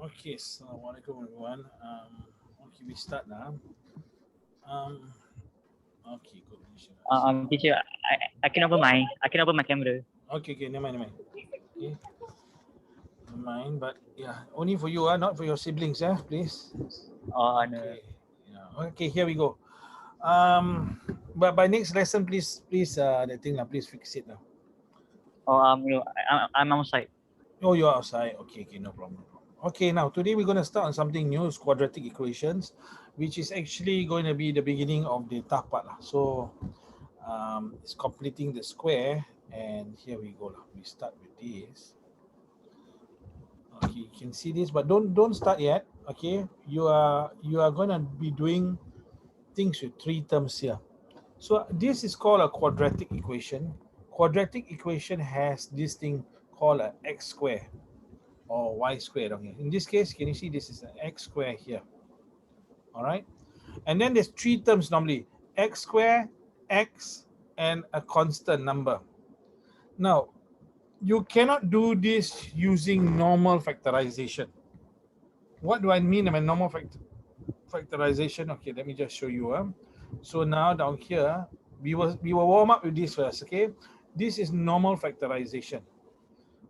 Okay, assalamualaikum everyone. Okay, we start now. Okay, good. Teacher, I can open my camera. Okay, never mind. Okay, never mind. But yeah, only for you, not for your siblings, please. Oh no. Okay, yeah. Okay, here we go. But by next lesson, please, that thing now, please fix it now. Oh I'm outside. Oh, you're outside. Okay, no problem. Okay, now today we're going to start on something new, is quadratic equations, which is actually going to be the beginning of the tough part. So it's completing the square, and here we go. We start with this. Okay, you can see this, but don't start yet. Okay, you are going to be doing things with three terms here. So this is called a quadratic equation. Quadratic equation has this thing called a x square or y squared. Okay, in this case, can you see this is an x square here? All right, and then there's three terms normally: x square, x, and a constant number. Now, you cannot do this using normal factorization. What do I mean by normal factorization? Okay, let me just show you. So now down here, we will warm up with this first. Okay, this is normal factorization.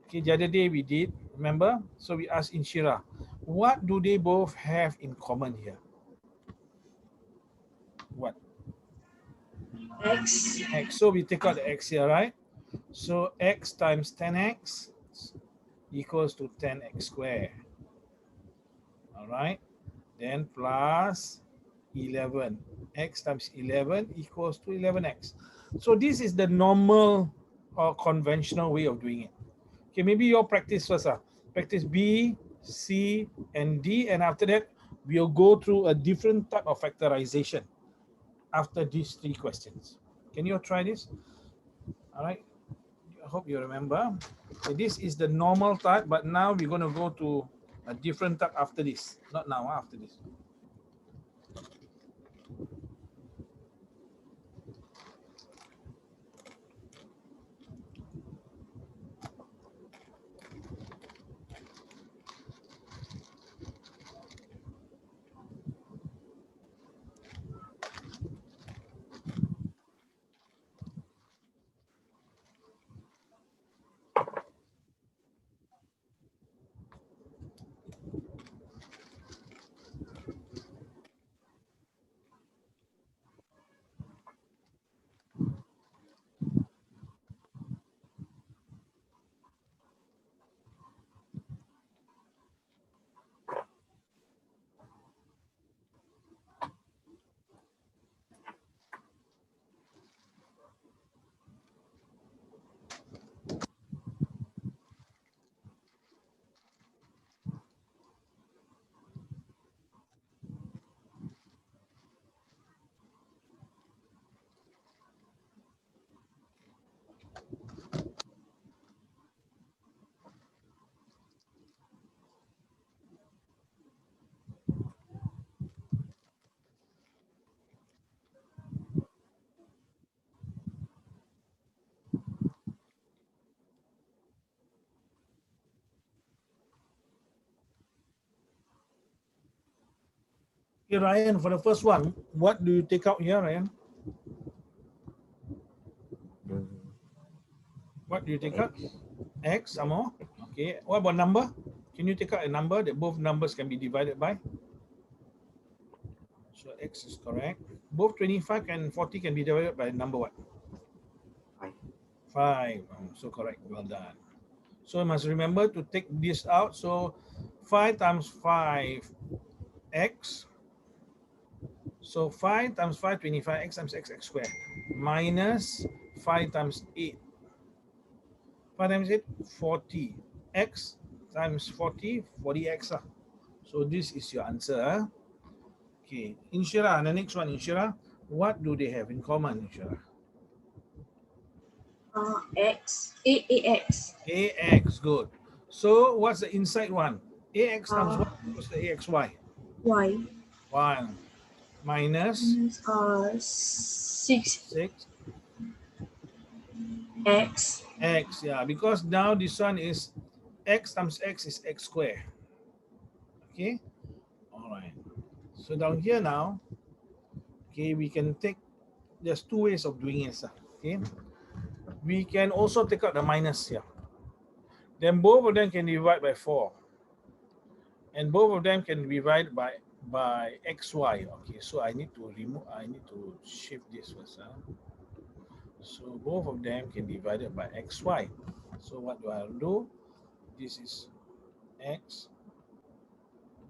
Okay, the other day we did, remember? So we asked Inshira, what do they both have in common here? What? X. X. So we take out the x here, right? So x times 10x equals to 10x squared. All right. Then plus 11. X times 11 equals to 11x. So this is the normal or conventional way of doing it. Okay, maybe your practice first. Practice B, C, and D, and after that, we'll go through a different type of factorization after these three questions. Can you try this? All right. I hope you remember. Okay, this is the normal type, but now we're going to go to a different type after this. Not now, after this. Okay, Ryan, for the first one, what do you take out here, Ryan? What do you take out? X, some more. Okay, what about number? Can you take out a number that both numbers can be divided by? So X is correct. Both 25 and 40 can be divided by number what? 5. So correct. Well done. So you must remember to take this out. So 5 times 5, x. So 5 times 5, 25, x times x squared. Minus 5 times 8. 5 times 8, 40. X times 40, 40x. So this is your answer. Okay. Inshira, the next one, Inshira. What do they have in common, Inshira? X. AX. AX, good. So what's the inside one? AX times what? What's the AXY? Y. 1 minus 6. 6 X. x. Yeah, because now this one is x times x is x squared. Okay, all right. So down here now, okay, we can take, there's two ways of doing it. Okay, we can also take out the minus here. Then both of them can divide by 4. And both of them can be divided by xy. Okay, so I need to shift this first. So both of them can be divided by xy. So what do I do? This is x,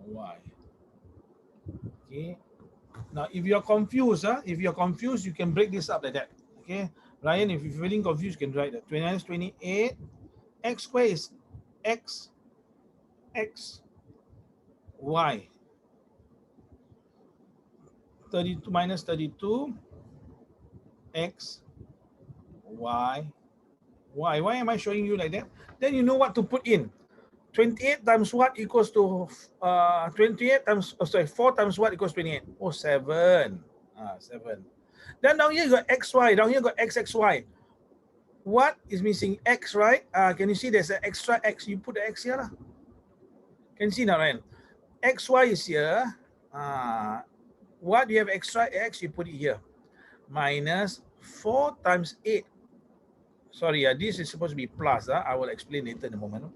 y. Okay. Now, if you're confused, you can break this up like that. Okay, Ryan, if you're feeling confused, you can write that 29 is 28. X squared is x, y. 32 minus 32, x, y, y. Why am I showing you like that? Then you know what to put in. 28 times what equals to 28 times, 4 times what equals 28? Oh, 7. 7. Then down here you got xy, down here you got xxy. What is missing? X, right? Can you see there's an extra x? You put the x here. Can you see now, Ryan? Xy is here. What do you have extra x? You put it here. Minus 4 times 8. Sorry, this is supposed to be plus. I will explain later in a moment.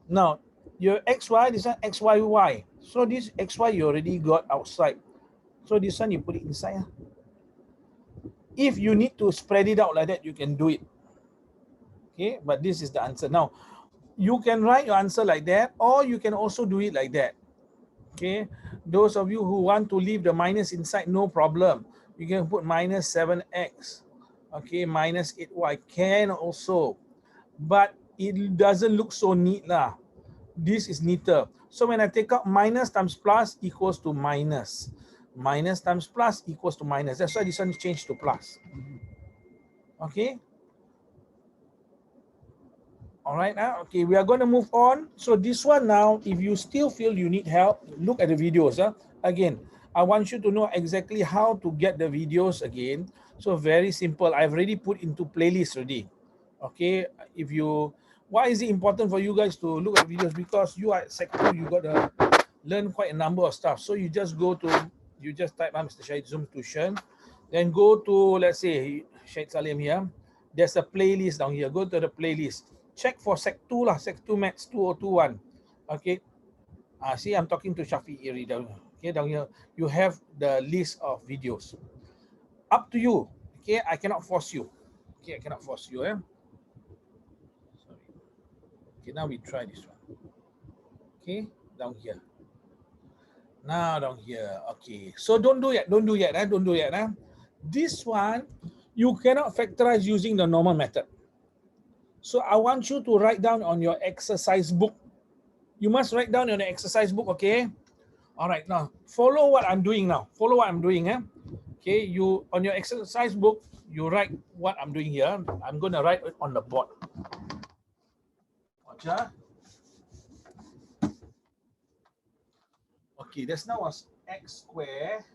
Now, your xy, this one xyy. So this xy you already got outside. So this one you put it inside. If you need to spread it out like that, you can do it. Okay, but this is the answer. Now, you can write your answer like that, or you can also do it like that. Okay, those of you who want to leave the minus inside, no problem. You can put minus 7x. Okay, minus 8y can also, but it doesn't look so neat lah. This is neater. So when I take out minus times plus equals to minus. Minus times plus equals to minus. That's why this one is changed to plus. Okay. All right, okay, we are going to move on. So this one now, if you still feel you need help, look at the videos. Again, I want you to know exactly how to get the videos again. So very simple. I've already put into playlist already. Okay, if you, why is it important for you guys to look at videos? Because you are at Sec 2, you got to learn quite a number of stuff. So you just go to, you just type Mr. Shaheed Zoom tuition, then go to, let's say, Shaheed Salim here. There's a playlist down here. Go to the playlist. Check for Sec 2 lah, Sec 2 Maths 2021. Okay. See, I'm talking to Shafi Iri down here. Okay, down here you have the list of videos. Up to you. Okay, I cannot force you. Okay, I cannot force you. Sorry. Okay, now we try this one. Okay, down here. Now down here. Okay, so don't do yet. Don't do yet. Don't do yet. This one you cannot factorize using the normal method. So I want you to write down on your exercise book. You must write down on the exercise book, okay? All right, now follow what I'm doing now. Follow what I'm doing. Okay, you on your exercise book, you write what I'm doing here. I'm going to write it on the board. Okay, this now was x squared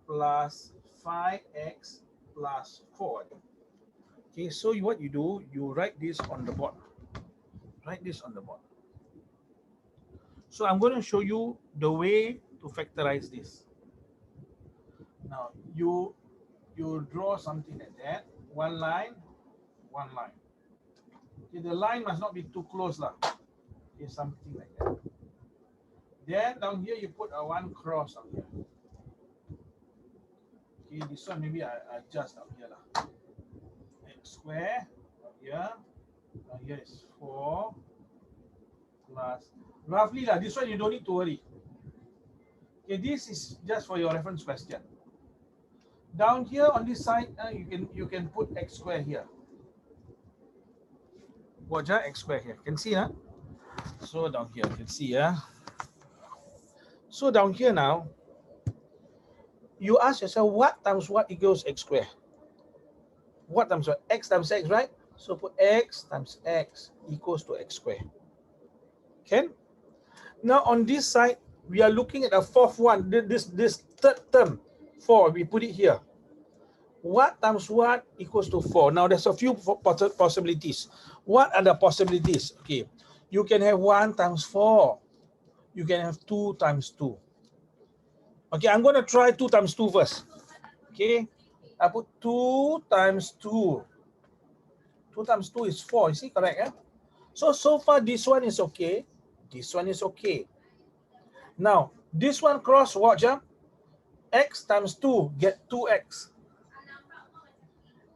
plus 5x plus 4. Okay, so what you do, you write this on the board. Write this on the board. So I'm going to show you the way to factorize this. Now you draw something like that. One line, one line. Okay, the line must not be too close lah. Okay, something like that. Then down here you put a one cross up here. Okay, this one maybe I adjust up here lah. X square up here. Down here is 4 plus roughly lah. This one you don't need to worry. Okay, this is just for your reference question. Down here on this side, you can put x square here. Watch x square here. Can see So down here you can see So down here now, you ask yourself what times what equals x square. What times what? X times x, right? So put x times x equals to x square. Okay. Now on this side, we are looking at the fourth one. This third term, 4. We put it here. What times what equals to 4? Now there's a few possibilities. What are the possibilities? Okay, you can have 1 times 4. you can have 2 times 2. Okay, I'm going to try 2 times 2 first. Okay, I put 2 times 2. 2 times 2 is 4, you see, correct? Eh? So far this one is okay. This one is okay. Now, this one cross, watch. X times 2 get 2x.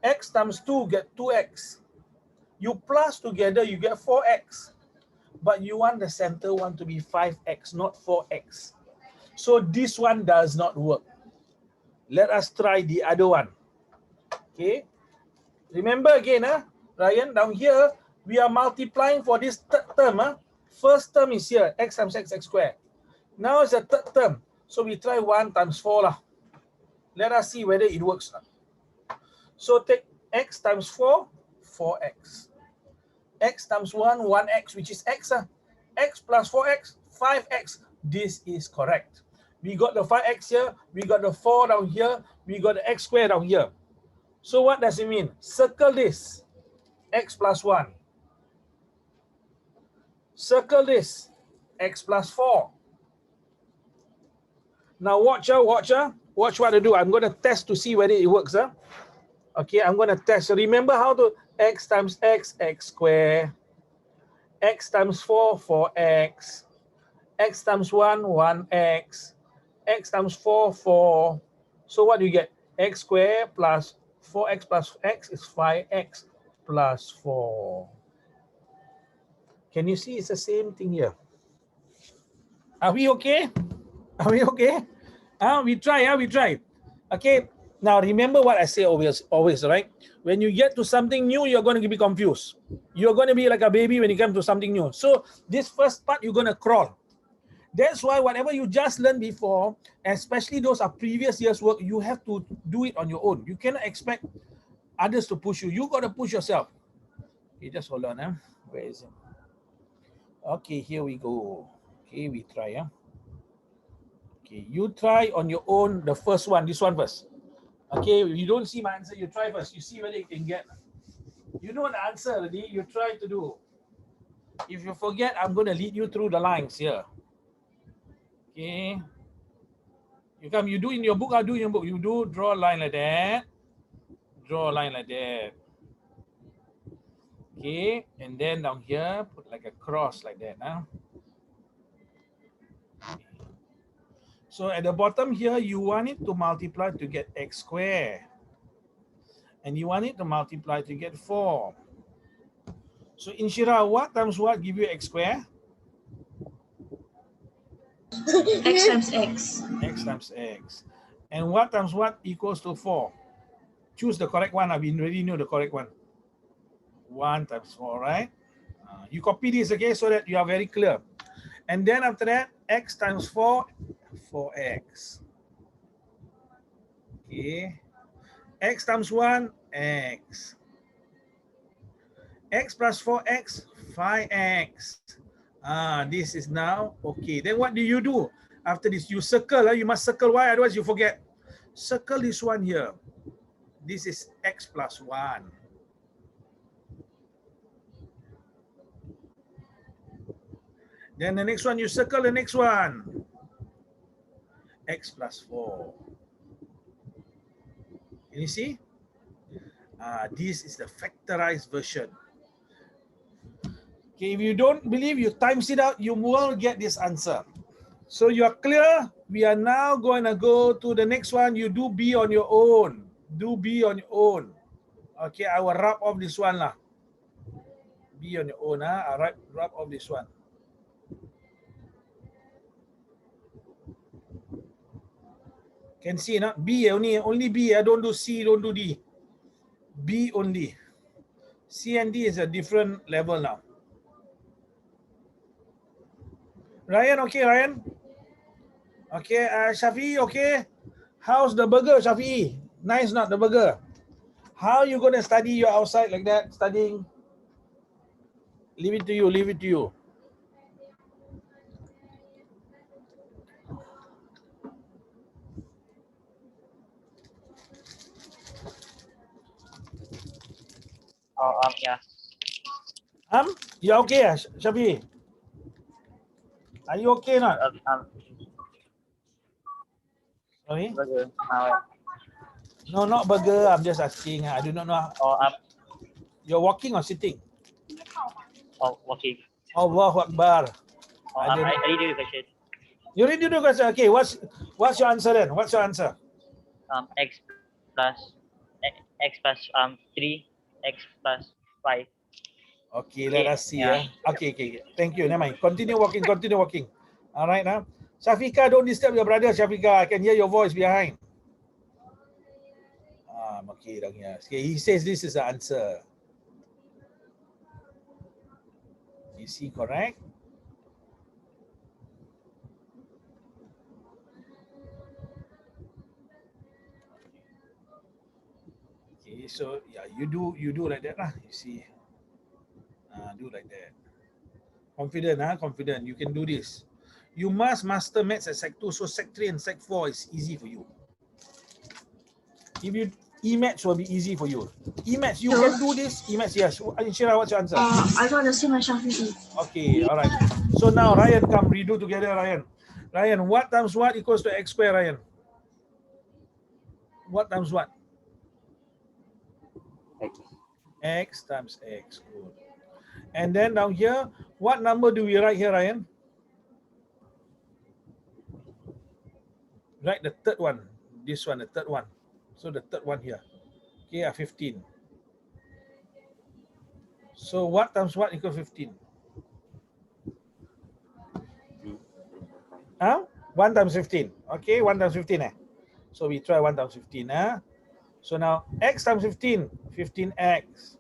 X times 2 get 2x. You plus together, you get 4x. But you want the center one to be 5x, not 4x. So this one does not work. Let us try the other one. Okay. Remember again, Ryan, down here, we are multiplying for this third term. First term is here, x times x squared. Now it's a third term. So we try 1 times 4 lah. Let us see whether it works. So take x times 4, 4x. X times 1, 1x, which is x. X plus 4x, 5x. This is correct. We got the 5x here, we got the 4 down here, we got the x squared down here. So what does it mean? Circle this, x plus 1. Circle this, x plus 4. Now watch what I do. I'm going to test to see whether it works. Okay, I'm going to test. Remember how to x times x, x squared. X times 4, 4x. X times 1, 1x. X times 4, 4. So what do you get? X squared plus 4x plus x is 5x plus 4. Can you see it's the same thing here? Are we okay? Are we okay? We try. Okay, now remember what I say always, right? When you get to something new, you're going to be confused. You're going to be like a baby when you come to something new. So this first part, you're going to crawl. That's why whatever you just learned before, especially those are previous year's work, you have to do it on your own. You cannot expect others to push you. You got to push yourself. Okay, just hold on. Where is it? Okay, here we go. Okay, we try. Okay, you try on your own the first one, this one first. Okay, you don't see my answer, you try first. You see whether you can get. You know the answer already, you try to do. If you forget, I'm going to lead you through the lines here. Okay. You come, you do in your book, I'll do in your book. You do draw a line like that. Draw a line like that. Okay, and then down here, put like a cross like that. So at the bottom here, you want it to multiply to get x squared. And you want it to multiply to get 4. So Inshira, what times what give you x squared? X times X. X times x. And what times what equals to 4? Choose the correct one. We already know the correct one. 1 times 4, right? You copy this, okay, so that you are very clear. And then after that, x times 4, 4x. Okay. X times 1, x. X plus 4x, 5x. This is now okay. Then what do you do? After this, you circle. You must circle. Why? Otherwise, you forget. Circle this one here. This is x plus 1. Then the next one, you circle the next one. X plus 4. Can you see? This is the factorized version. Okay, if you don't believe, you times it out, you will get this answer. So you are clear? We are now going to go to the next one. You do B on your own. Do B on your own. Okay, I will rub off this one lah. B on your own. I rub off this one. Can see, no? B only B. I don't do C, don't do D. B only. C and D is a different level now. Ryan, okay, Ryan? Okay, Shafi, okay? How's the burger, Shafi? Nice, not the burger? How you going to study? You're outside like that, studying? Leave it to you, leave it to you. Yeah. You okay, Shafi? Are Are you okay not? Sorry? Burger. No, not burger. I'm just asking. I do not know. You're walking or sitting? Walking. Allahu Akbar. I read the question. You already do the question. Okay, what's your answer then? What's your answer? X plus 3, X plus 5. Okay, let us see. Okay. Thank you. Never mind. Continue walking. All right now. Shafika, don't disturb your brother, Shafika. I can hear your voice behind. Okay, okay. He says this is the answer. Is he correct? Okay, so yeah, you do like that lah. You see, do like that. Confident. You can do this. You must master maths at Sec 2, so Sec 3 and Sec 4 is easy for you. If you E-maths will be easy for you. E-maths, you can do this. E-maths, yes. Shira, what's your answer? I got the same as Shaheed. Okay, all right. So now Ryan, come redo together, Ryan. Ryan, what times what equals to x square, Ryan? What times what? X times x. Good. And then down here, what number do we write here, Ryan? Write the third one. This one, the third one. So the third one here. Okay, 15. So what times what equals 15? 1 times 15. Okay, 1 times 15. So we try 1 times 15. So now x times 15, 15x.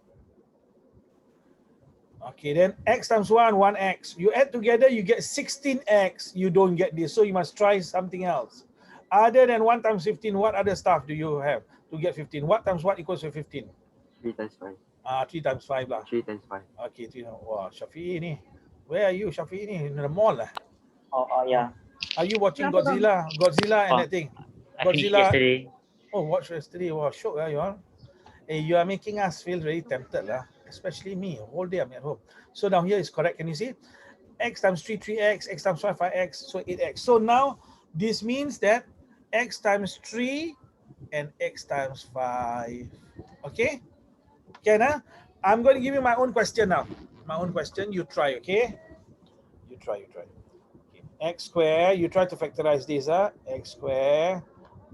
Okay, then x times 1, 1x. You add together, you get 16x. You don't get this, so you must try something else. Other than 1 times 15, what other stuff do you have to get 15? What times what equals to 15? 3 times 5. 3 times 5 lah. 3 times 5. Okay, 3. Wow, Shafi ni. Where are you, Shafi ni? In the mall lah. Yeah. Are you watching Godzilla and that thing? I finished yesterday. Oh, watch yesterday. Wow, shock you all. Hey, you are making us feel very tempted lah. Especially me. Whole day I'm at home. So down here is correct. Can you see? X times 3, 3x. X times 5, 5x. So 8x. So now this means that x times 3 and x times 5. Okay? Can I'm going to give you my own question now. My own question. You try, okay? You try. Okay. X square. You try to factorize this. X square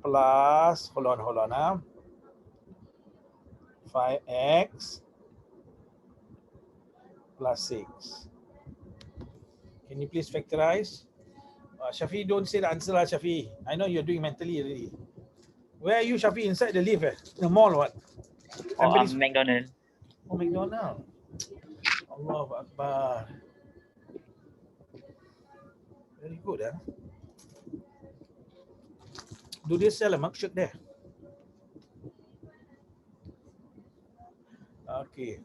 plus, hold on. 5x plus 6. Can you please factorize? Shafi, don't say the answer lah, Shafi. I know you're doing mentally already. Where are you, Shafi? Inside the lift? The mall, what? McDonald's. Oh, McDonald's. Allahu Akbar. Very good, Do they sell a milkshake there? Okay.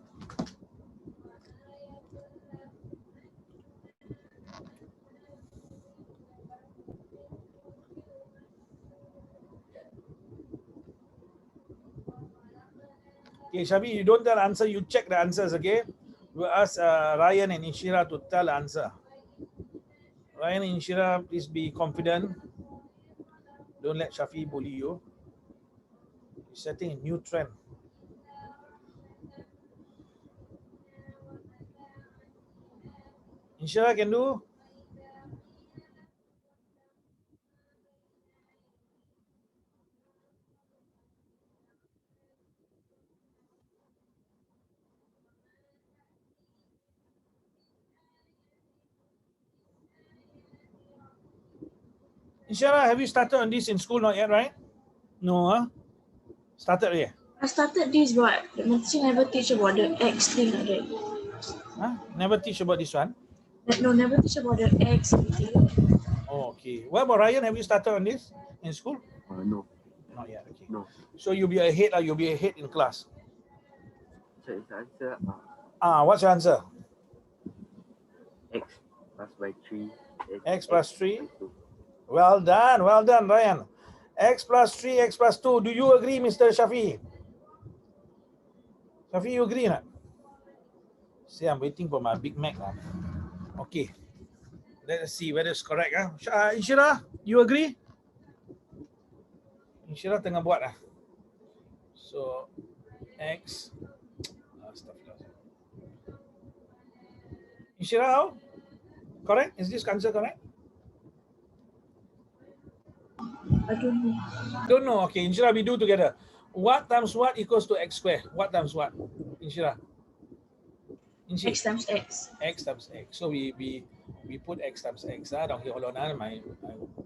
Okay, Shabi, you don't tell the answer, you check the answers, okay? We'll ask Ryan and Inshira to tell the answer. Ryan and Inshira, please be confident. Don't let Shafi bully you. He's setting a new trend. Inshira can do? Inshira, have you started on this in school? Not yet, right? No, Started yet? I started this, but the teacher never teach about the X thing like that. Never teach about this one? No, never teach about the X thing. Oh, okay. What about Ryan? Have you started on this in school? No. Not yet, okay. No. So you'll be ahead, you'll be ahead in class. So is the answer What's your answer? x plus by 3. X plus 3. Well done, Ryan. X plus 3, X plus 2. Do you agree, Mr. Shafi? Shafi, you agree or not? See, I'm waiting for my Big Mac now. Okay. Let us see whether it's correct. Insyirah, you agree? Insyirah tengah buat lah. So, X. Insyirah, how? Correct? Is this answer correct? I don't know. Don't know. Okay, Insyirah, we do together. What times what equals to x square? What times what? Insyirah. X times X. X times X. So we put X times X. Down here, hold on. My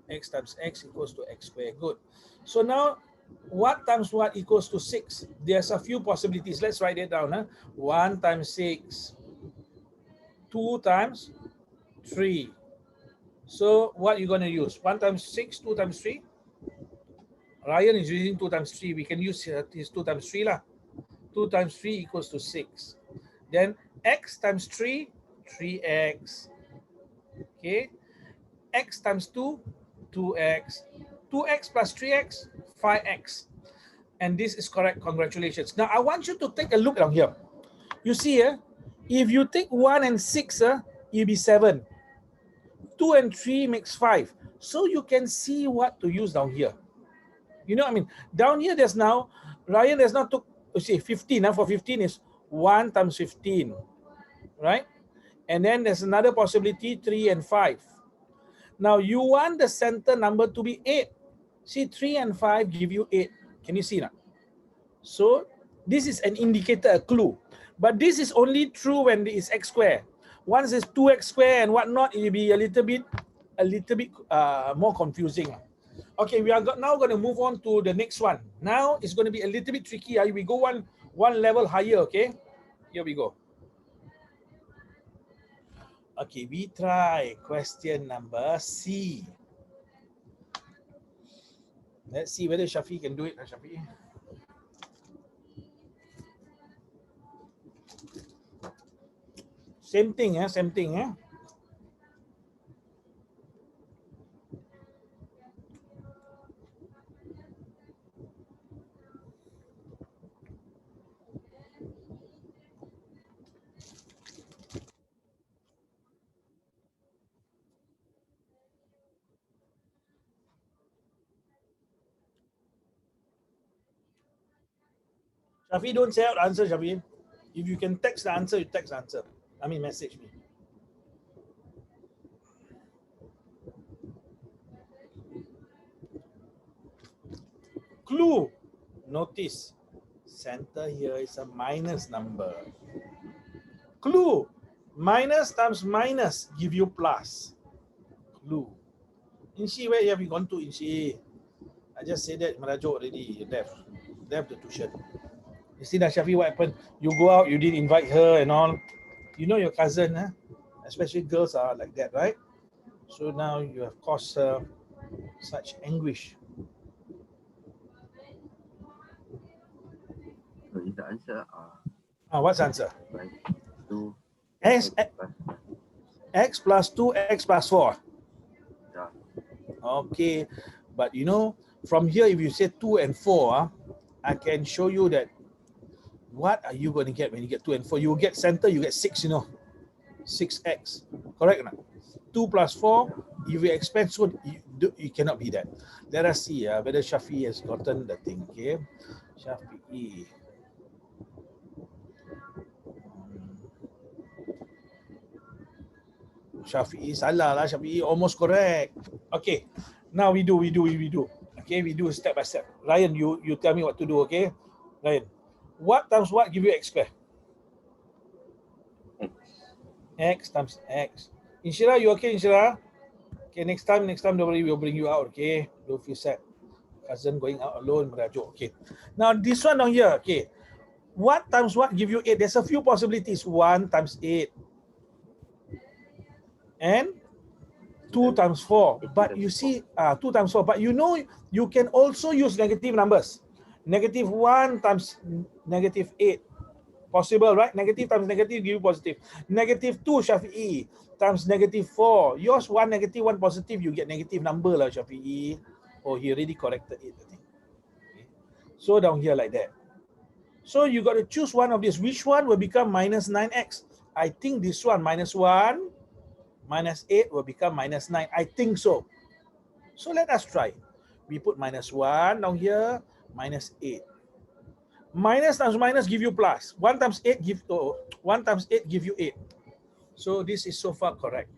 X times X equals to X square. Good. So now, what times what equals to 6? There's a few possibilities. Let's write it down. 1 times 6. 2 times 3. So what are you going to use? 1 times 6, 2 times 3? Ryan is using 2 times 3. We can use his 2 times 3 lah. 2 times 3 equals to 6. Then x times 3, 3x. Okay. X times 2, 2x. 2x plus 3x, 5x. And this is correct. Congratulations. Now I want you to take a look down here. You see here, if you take 1 and 6, it'll be 7. 2 and 3 makes 5. So you can see what to use down here. You know what I mean? Down here, there's now, Ryan has now took, you see, 15. For 15 is 1 times 15, right? And then there's another possibility, 3 and 5. Now you want the center number to be 8. See, 3 and 5 give you 8. Can you see that? So this is an indicator, a clue. But this is only true when it is x square. Once it's 2x square and whatnot, it will be a little bit more confusing. Okay, we are now going to move on to the next one. Now it's going to be a little bit tricky. We go one level higher, okay? Here we go. Okay, we try question number C. Let's see whether Shafi can do it. Shafi. Same thing, same thing. Shafi, don't say out the answer, Shafi. If you can text the answer, you text the answer. I mean, message me. Clue. Notice, center here is a minus number. Clue. Minus times minus give you plus. Clue. Inshi, where have you gone to, Inshi? I just said that, Marajo already. You left the tuition. You see that, Shafi, what happened? You go out, you didn't invite her and all. You know your cousin, especially girls are like that, right? So now you have caused her such anguish. So is the answer What's the answer? by 2 X plus 2, X plus 4. Yeah. Okay, but you know, from here, if you say 2 and 4, I can show you that what are you going to get when you get 2 and 4? You get center, you get 6, 6x. Correct or not? 2 plus 4, if you expand, so you cannot be that. Let us see whether Shafi has gotten the thing. Okay, Shafi. Shafi salah lah. Shafi almost correct. Okay, now we do. Okay, we do step by step. Ryan, you tell me what to do. Okay, Ryan, what times what give you x square? X times x. Insyirah, you okay, Insyirah? Okay, next time, don't worry, we'll bring you out. Okay, don't feel sad. Cousin going out alone, merajuk. Okay, now this one down here. Okay, what times what give you 8? There's a few possibilities. 1 times 8 and 2 times 4. But you see, 2 times 4. But you know, you can also use negative numbers. -1 times -8. Possible, right? Negative times negative give you positive. -2, Shafi'i, times -4. Yours 1 negative, 1 positive, you get negative number lah, Shafi'i. Oh, he already corrected it, I think. Okay. So down here like that. So you got to choose one of these. Which one will become -9x? I think this one, -1, minus 8 will become minus 9. I think so. So let us try. We put minus 1 down here, minus 8. Minus times minus give you plus. 1 times 8 give 1 times 8 give you 8. So this is so far correct.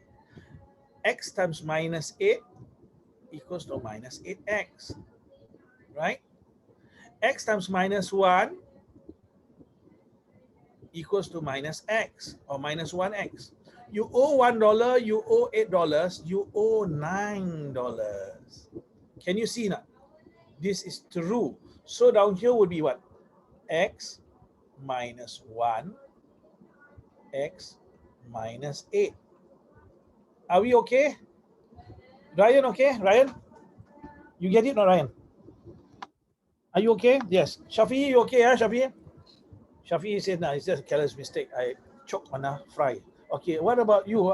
X times minus 8 equals to minus 8x. Right? X times minus 1 equals to minus x or minus 1x. You owe $1, you owe $8, you owe $9. Can you see now? This is true. So down here would be what? X minus 1, x minus 8. Are we okay? Ryan, okay? Ryan? You get it, not Ryan? Are you okay? Yes. Shafi, you okay? Shafi? Shafi said, no, it's just a careless mistake. I choked on a fry. Okay, what about you?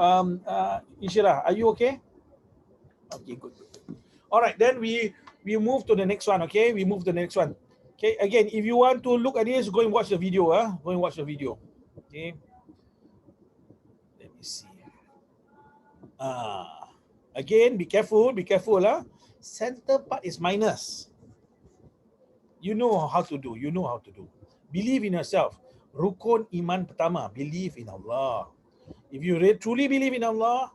Ishira, are you okay? Okay, good. All right, then we move to the next one, okay? We move to the next one. Okay, again, if you want to look at this, go and watch the video. Go and watch the video. Okay. Let me see. Again, be careful, Center part is minus. You know how to do. Believe in yourself. Rukun iman pertama, believe in Allah. If you truly believe in Allah,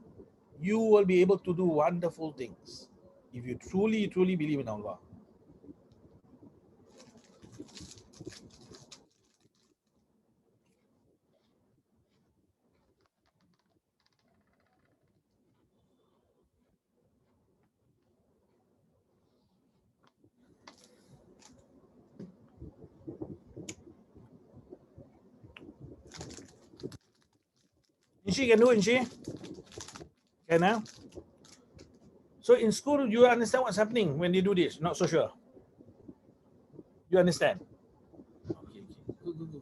you will be able to do wonderful things. If you truly believe in Allah. Inshi can do, Inshi? Can, So in school, you understand what's happening when they do this? Not so sure. You understand? Okay. Good.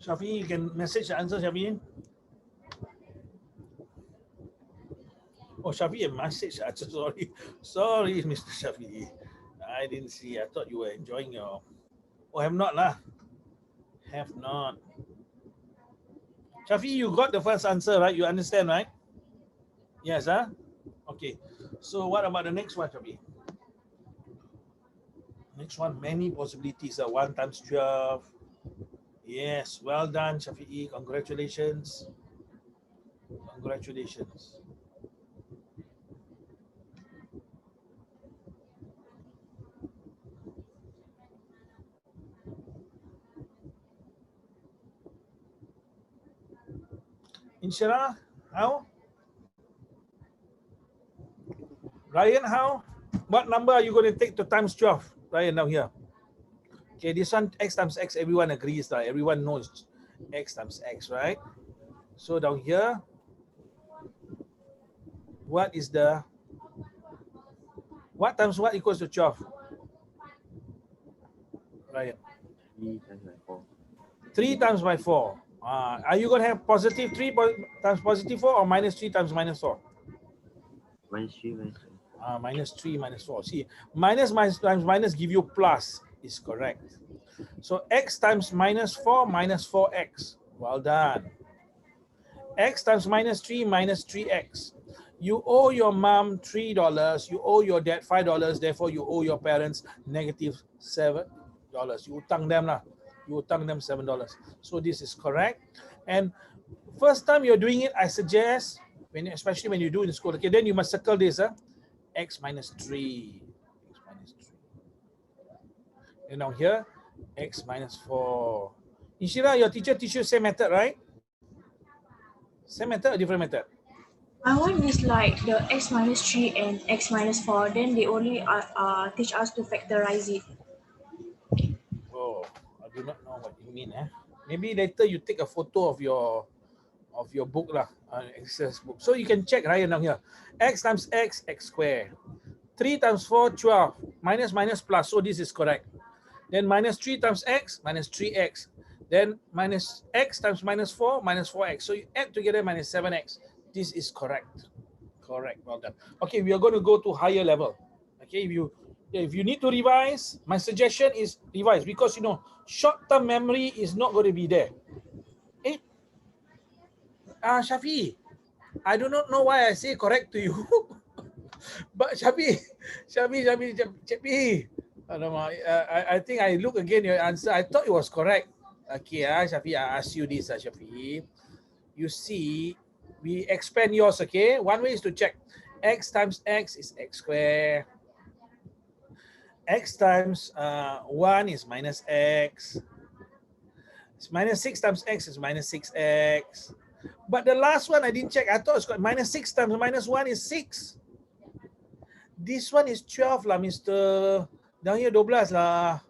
Shafi, you can message the answer, Shafi. Oh, Shafi, a message. Sorry, Mr. Shafi. I didn't see. I thought you were enjoying your. Oh, have not lah. Have not. Shafi, you got the first answer, right? You understand, right? Yes, Okay. So what about the next one, Shafi? Next one, many possibilities. 1 times 12. Yes, well done, Shafi'i. Congratulations. Inshira, how? Ryan, how? What number are you going to take to times 12? Ryan, down here. Okay, this one, x times x, everyone agrees, right? Everyone knows x times x, right? So down here, what times what equals to 12? Ryan. 3 times by 4. 3 times by 4. Are you going to have positive 3 times positive 4 or minus 3 times minus 4? Minus 3 minus 4. Minus 3 minus 4. See, minus times minus give you plus is correct. So x times minus 4 minus 4x. Well done. X times minus 3 minus 3x. You owe your mom $3. You owe your dad $5. Therefore, you owe your parents negative $7. You utang them lah. You utang them $7. So this is correct. And first time you're doing it, I suggest, especially when you do in school, okay, then you must circle this, x minus 3. And now here, x minus 4. Inshira, your teacher teach you same method, right? Same method or different method? My one is like the x minus 3 and x minus 4. Then they only teach us to factorize it. Oh, I do not know what you mean. Maybe later you take a photo of your of your book lah, exercise book. So you can check Ryan down here. X times x, x square. 3 times 4, 12. Minus minus plus, so this is correct. Then minus 3 times x, minus 3x. Then minus x times minus 4, minus 4x. So you add together minus 7x. This is correct. Correct, well done. Okay, we are going to go to higher level. Okay, if you need to revise, my suggestion is revise, because you know short-term memory is not going to be there. Shafi, I do not know why I say correct to you. But Shafi, I think I look again your answer. I thought it was correct. Okay, Shafi, I ask you this, Shafi. You see, we expand yours, okay? One way is to check. X times x is x squared. X times 1 is minus x. It's minus 6 times x is minus 6x. But the last one I didn't check. I thought it's got minus 6 times minus 1 is 6. This one is 12 lah, Mr. Down here 12 lah.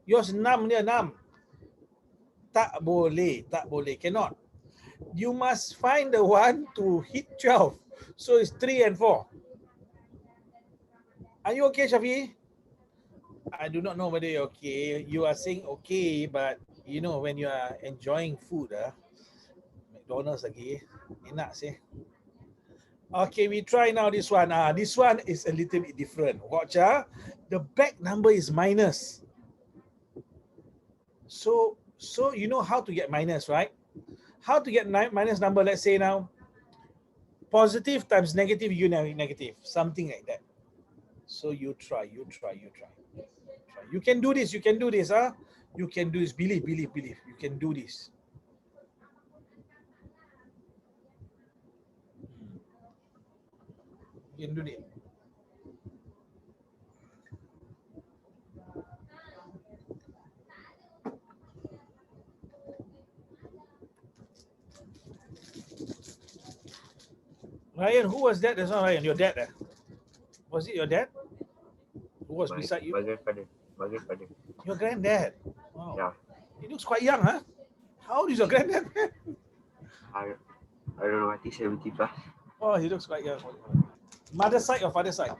Yours 6 dia 6. Tak boleh, cannot. You must find the one to hit 12. So it's 3 and 4. Are you okay, Shafi? I do not know whether you're okay. You are saying okay, but you know when you are enjoying food, McDonald's lagi, enak sih. Okay, we try now this one. This one is a little bit different. Watch, the back number is minus. So you know how to get minus, right? How to get minus number? Let's say now, positive times negative, you know, negative, something like that. So you try. You can do this. You can do this. You can do this. Believe. You can do this. You can do it. Ryan, who was that? That's not Ryan. Your dad. Was it your dad? Who was beside you? My grandfather. Your granddad. Wow. Yeah. He looks quite young, huh? How old is your granddad? I don't know. I think 70 plus. Oh, he looks quite young. Mother side or father side?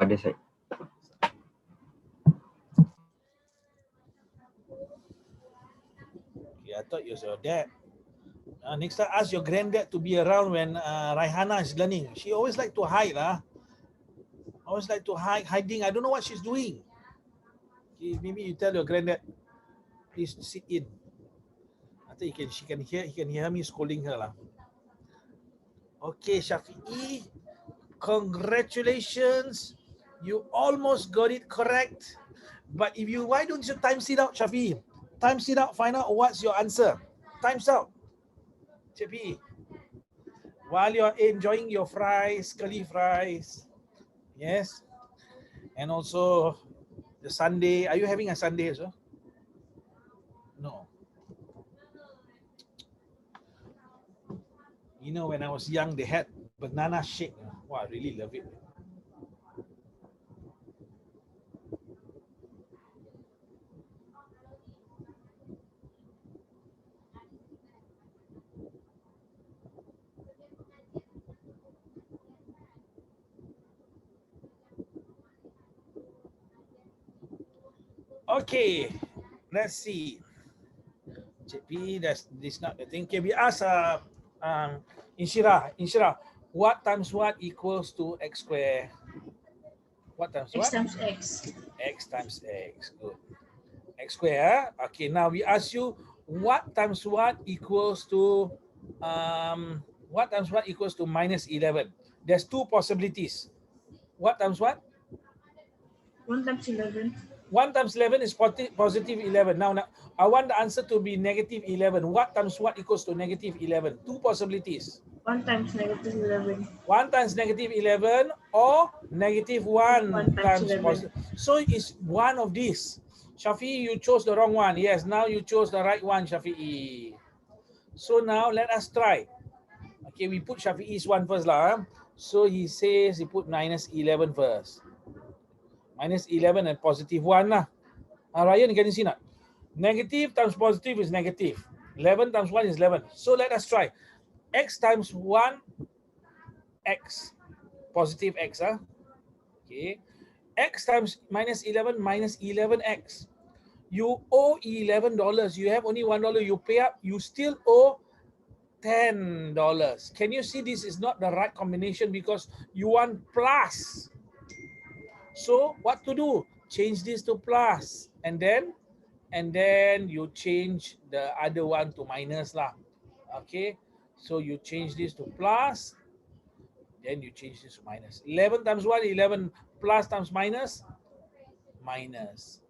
Other side. Okay, I thought it was your dad. Next time, ask your granddad to be around when Raihana is learning. She always like to hide, Always like to hiding. I don't know what she's doing. Okay, maybe you tell your granddad, please sit in. I think he can hear me scolding her lah. Okay, Shafi'i, congratulations. You almost got it correct. But why don't you times it out, Shafi'i? Times it out, find out what's your answer. Times out. Shafi'i, while you're enjoying your fries, curly fries. Yes. And also the sundae. Are you having a sundae as well? No. You know, when I was young, they had banana shake. Wow, I really love it. Okay, let's see. JP, that's not the thing. Okay, we ask Inshira, what times what equals to x squared? What times what? X times x. X times x. Good. X squared. Okay, now we ask you what times what equals to minus 11. There's two possibilities. What times what? 1 times 11. 1 times 11 is positive 11. Now, I want the answer to be negative 11. What times what equals to negative 11? Two possibilities. 1 times negative 11. 1 times negative 11 or negative 1 times positive. So it's one of these. Shafi, you chose the wrong one. Yes, now you chose the right one, Shafi'i. So now let us try. Okay, we put Shafi'i's one first lah. So he says he put minus 11 first. Minus 11 and positive 1 lah. Ryan, can you see not? Negative times positive is negative. 11 times 1 is 11. So let us try. X times 1, X. Positive X. Okay. X times minus 11 minus 11X. You owe $11. You have only $1. You pay up. You still owe $10. Can you see this is not the right combination because you want plus? So what to do? Change this to plus, and then you change the other one to minus lah. Okay, so you change this to plus, then you change this to minus. 11 times 1, 11 plus times minus, minus.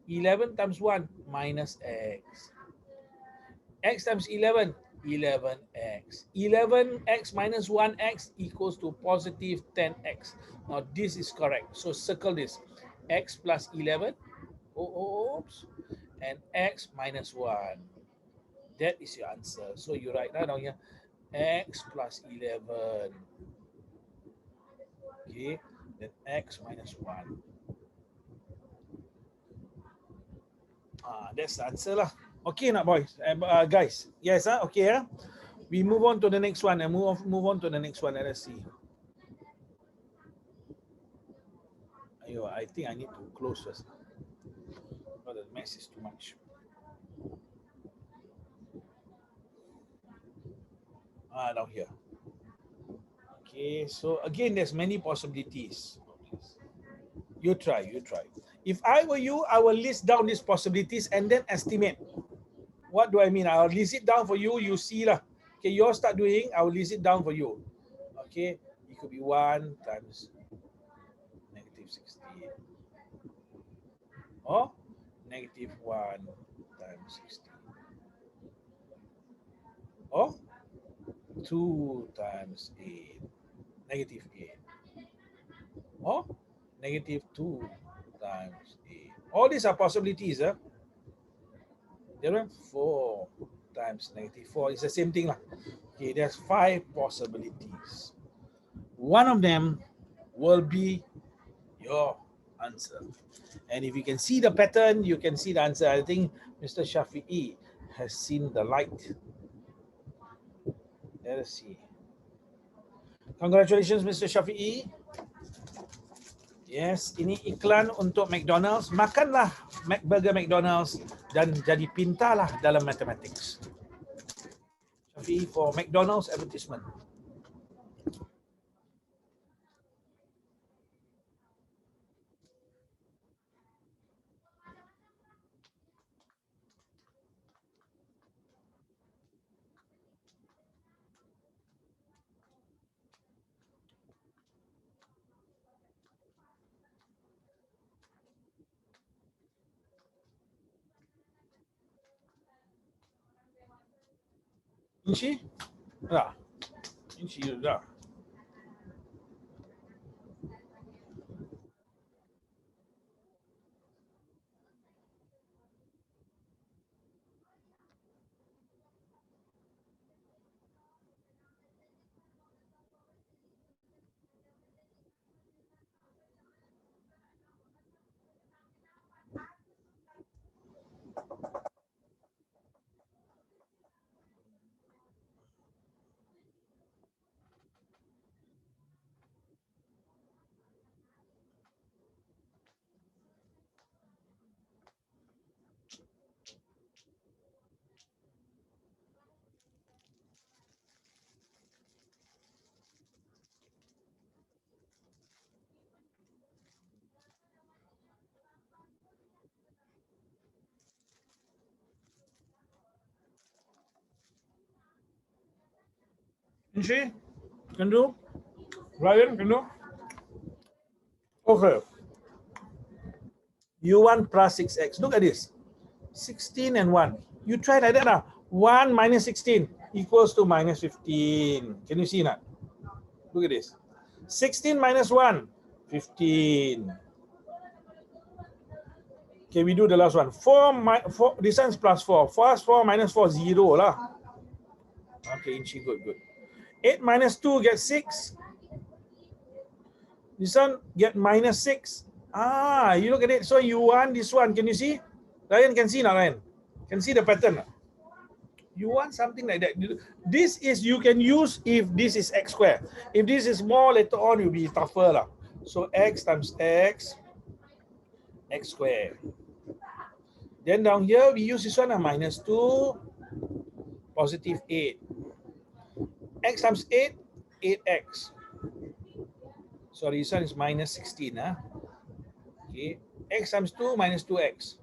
11 times 1 minus x. X times 11, 11x. 11x minus 1x equals to positive 10x. Now this is correct. So circle this. X plus 11, oops, and x minus 1. That is your answer. So you write down here, x plus 11. Okay, then x minus 1. That's the answer lah. Okay, not boys, guys. Yes, okay. We move on to the next one and move on to the next one. Let us see. Ayo, I think I need to close first. Because the mess is too much. Down here. Okay, so again, there's many possibilities. You try. If I were you, I will list down these possibilities and then estimate. What do I mean? I'll list it down for you. You see lah. Okay, you all start doing. I will list it down for you. Okay, it could be 1 times negative 16, or negative 1 times 16, or 2 times 8, negative 8, or negative 2 times 8. All these are possibilities. There are 4 times negative 4. It's the same thing lah. Okay, there's 5 possibilities. One of them will be your answer. And if you can see the pattern, you can see the answer. I think Mr. Shafi'i has seen the light. Let us see. Congratulations, Mr. Shafi'i. Yes, ini iklan untuk McDonald's. Makanlah burger McDonald's dan jadi pintarlah dalam mathematics. Shafi'i for McDonald's advertisement. Inci? Dah. Inci dah. Inci? Can do? Ryan, can do? Okay. You want plus 6x. Look at this. 16 and 1. You try like that now. 1 minus 16 equals to minus 15. Can you see that? Look at this. 16 minus 1, 15. Okay, we do the last one. 4, this one's plus 4. 4 minus 4, 0 lah. Okay, Inchi, good. 8 minus 2 gets 6. This one get minus 6. You look at it. So you want this one. Can you see? Ryan can see now, Ryan. Can see the pattern. You want something like that. This is, you can use if this is x squared. If this is more, later on you'll be tougher lah. So x times x squared. Then down here we use this one, minus 2, positive 8. X times 8, 8x. Sorry, this one is minus 16. Okay, x times 2 minus 2x.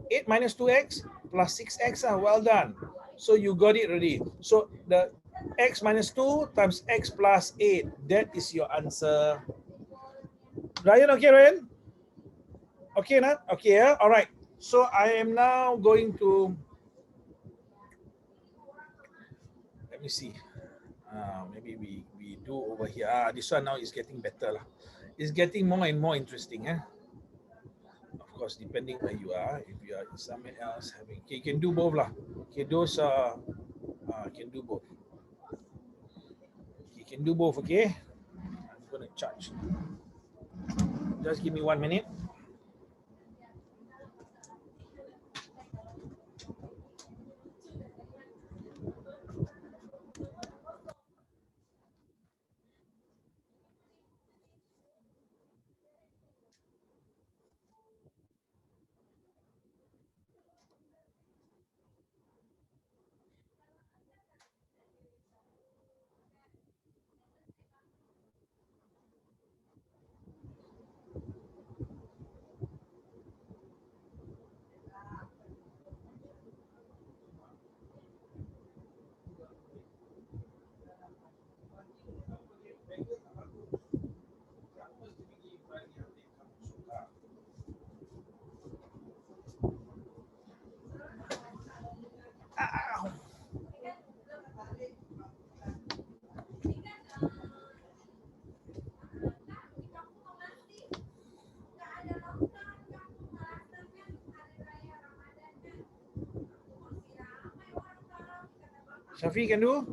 8 minus 2x plus 6x. Well done. So you got it already. So the x minus 2 times x plus 8. That is your answer. Ryan, okay, Ryan? Okay, Nat? Okay, yeah? All right. So I am now going to, let me see. Maybe we do over here. This one now is getting better lah. It's getting more and more interesting. Of course, depending where you are. If you are somewhere else having, okay, you can do both lah. Okay, those can do both. You can do both. Okay, I'm gonna charge. Just give me 1 minute. Shafi can do.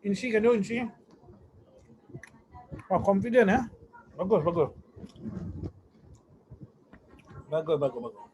Inshi can do. Inshi. Oh, confident, Bagus, bagus. Bagus, bagus, bagus.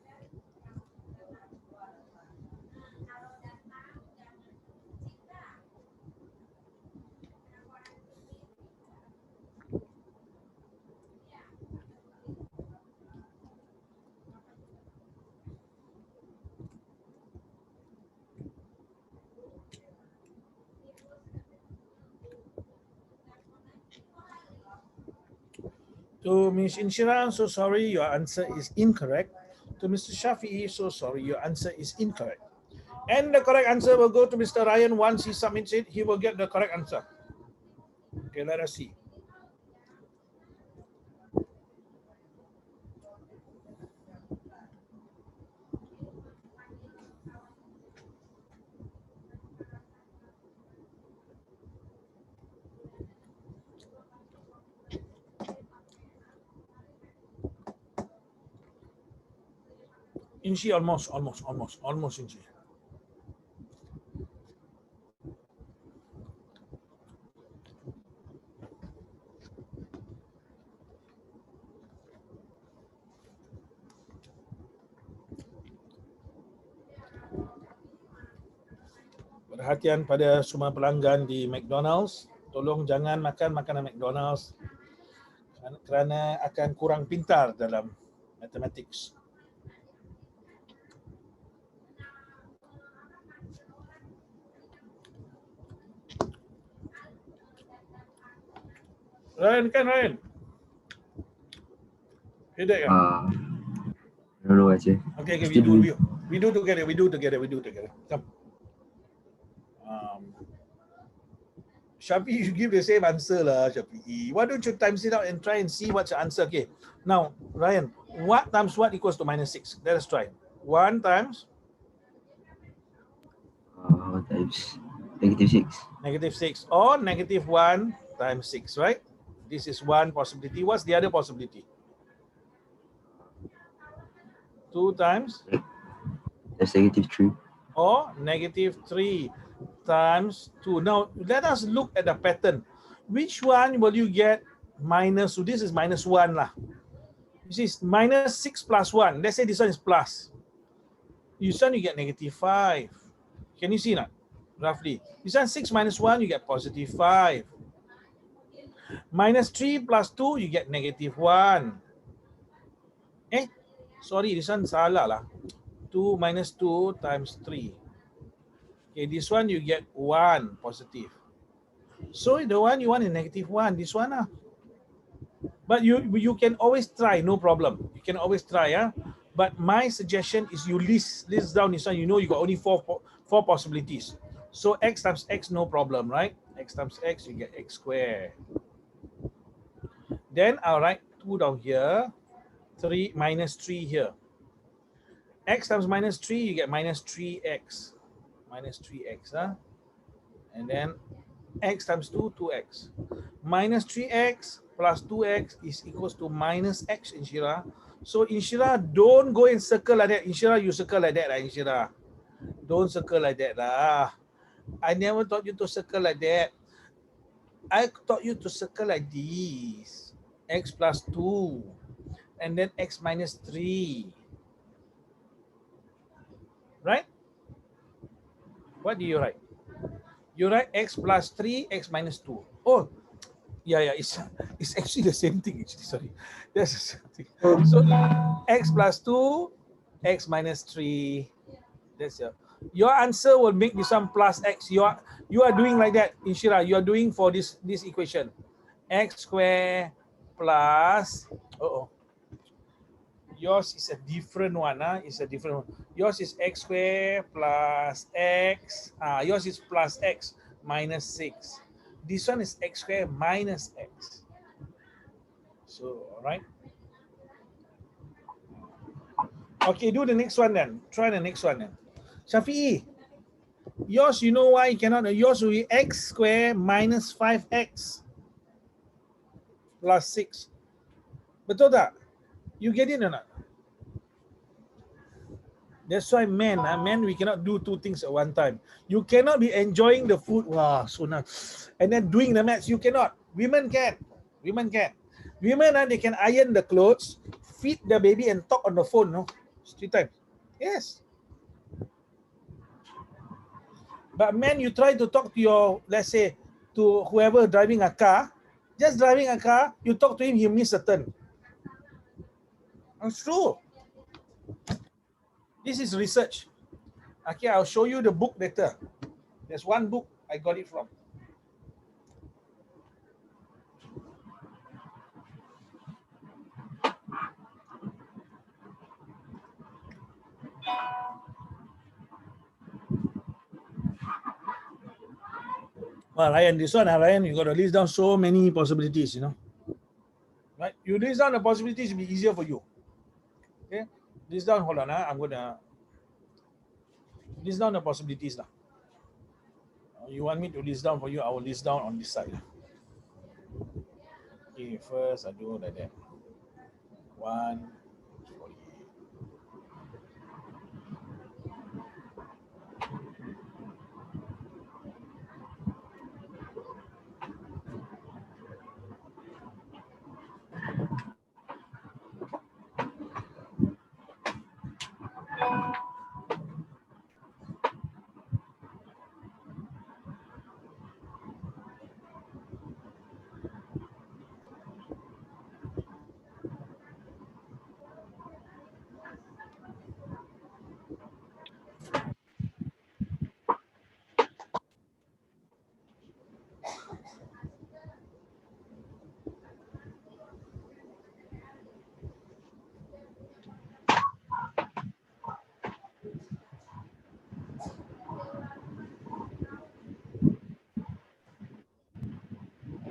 To Ms. Inshira, so sorry, your answer is incorrect. To Mr. Shafi'i, so sorry, your answer is incorrect. And the correct answer will go to Mr. Ryan. Once he submits it, he will get the correct answer. Okay, let us see. Inchi, almost, Inchi. Perhatian pada semua pelanggan di McDonald's, tolong jangan makan makanan McDonald's kerana akan kurang pintar dalam mathematics. Ryan kan, Ryan? Headache kan? I don't know actually. Okay, we do together. Come. Shafi, you give the same answer lah, Shafi. Why don't you times it out and try and see what's your answer? Okay. Now, Ryan, what times what equals to minus 6? Let us try. 1 times? Times negative 6. Negative 6 or negative 1 times 6, right? This is one possibility. What's the other possibility? 2 times? That's negative 3. Or negative 3 times 2. Now, let us look at the pattern. Which one will you get minus? So this is minus 1 lah. You see, minus 6 plus 1. Let's say this one is plus. This one you get negative 5. Can you see that? Roughly. This one 6 minus 1, you get positive 5. Minus 3 plus 2, you get negative 1. Sorry, this one salah lah. 2 minus 2 times 3. Okay, this one you get 1 positive. So the one you want is negative 1, this one. But you can always try, no problem. You can always try. But my suggestion is you list down this one. You know you got only four possibilities. So x times x, no problem, right? X times x, you get x squared. Then I'll write 2 down here, 3 minus 3 here. X times minus 3, you get minus 3x. Minus 3x. And then x times 2, 2x. Minus 3x plus 2x is equals to minus x, Inshira. So Inshira, don't go and circle like that. Inshira, you circle like that, Inshira. Don't circle like that. I never taught you to circle like that. I taught you to circle like this. X plus 2. And then x minus 3. Right? What do you write? You write x plus 3, x minus 2. Oh, yeah, it's actually the same thing. Actually, sorry, that's the same thing. So x plus 2, x minus 3. That's your answer will make this one plus x. You are doing like that, Inshira. You are doing for this equation, x square plus. Yours is a different one. It's a different one. Yours is x square plus x. Yours is plus x minus 6. This one is x square minus x. So, all right. Okay, do the next one then. Try the next one then. Shafi'i, yours, you know why you cannot? Yours will be x square minus 5x plus 6. Betul tak? You get it or not? That's why men, we cannot do two things at one time. You cannot be enjoying the food, wow, so nice, and then doing the maths. You cannot. Women can. Women can. Women, they can iron the clothes, feed the baby, and talk on the phone. No, 3 times. Yes. But men, you try to talk to your, let's say, to whoever driving a car, just driving a car, you talk to him, he miss a turn. It's true. This is research. Okay, I'll show you the book later. There's one book I got it from. Well, Ryan, this one, Ryan, you got to list down so many possibilities, Right? You list down the possibilities, it'll be easier for you. Okay? List down, hold on, I'm going to list down the possibilities now. You want me to list down for you, I will list down on this side. Okay, first I do like that. 1, 48.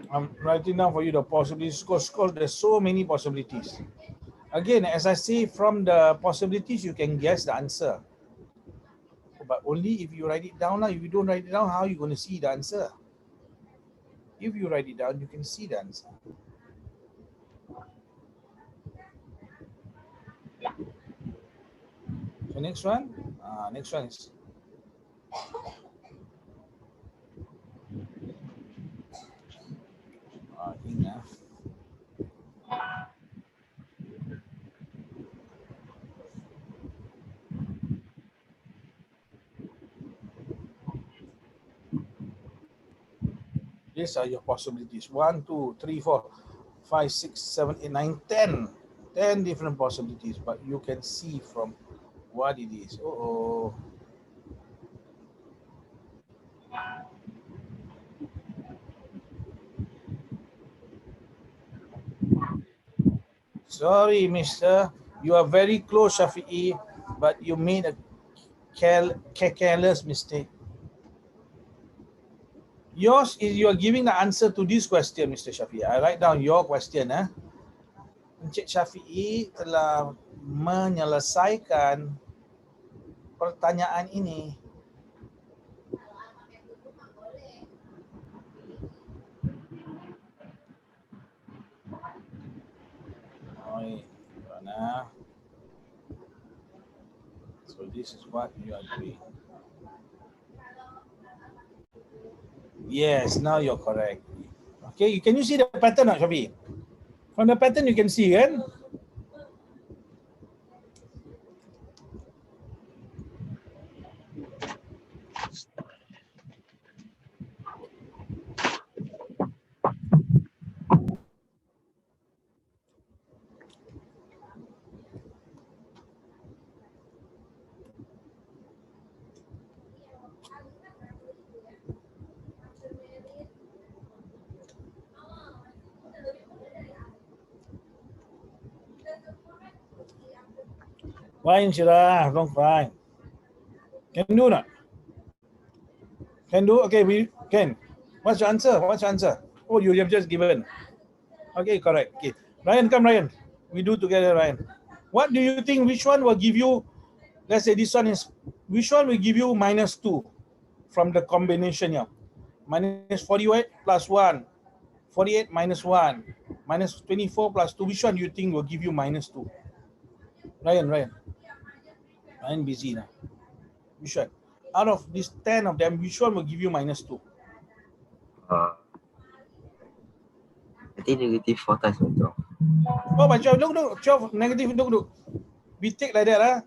I'm writing down for you the possibilities because there's so many possibilities. Again, as I say, from the possibilities, you can guess the answer. But only if you write it down. If you don't write it down, how are you going to see the answer? If you write it down, you can see the answer. So next one is These are your possibilities. 1, 2, 3, 4, 5, 6, 7, 8, 9, 10. 10 different possibilities, but you can see from what it is. Oh. Sorry, mister. You are very close, Shafi'i, but you made a careless mistake. Yours is you are giving the answer to this question, Mr. Shafi'i. I write down your question. Encik Shafi'i telah menyelesaikan pertanyaan ini. So this is what you are doing. Yes, now you're correct. Okay, can you see the pattern, Shafi'i? From the pattern you can see, kan? Fine, Shira, don't cry. Can do not? Can do? Okay, we can. What's your answer? What's your answer? Oh, you have just given. Okay, correct. Okay. Ryan, come, Ryan. We do together, Ryan. What do you think? Which one will give you, let's say this one is, which one will give you -2 from the combination here? -48 plus 1, 48 minus 1, -24 plus 2. Which one do you think will give you -2? Ryan. Ryan busy now. Which one? Out of these 10 of them, which one will give you -2? I think negative 4 times 12. Oh, but 12, look, 12 negative, look. We take like that,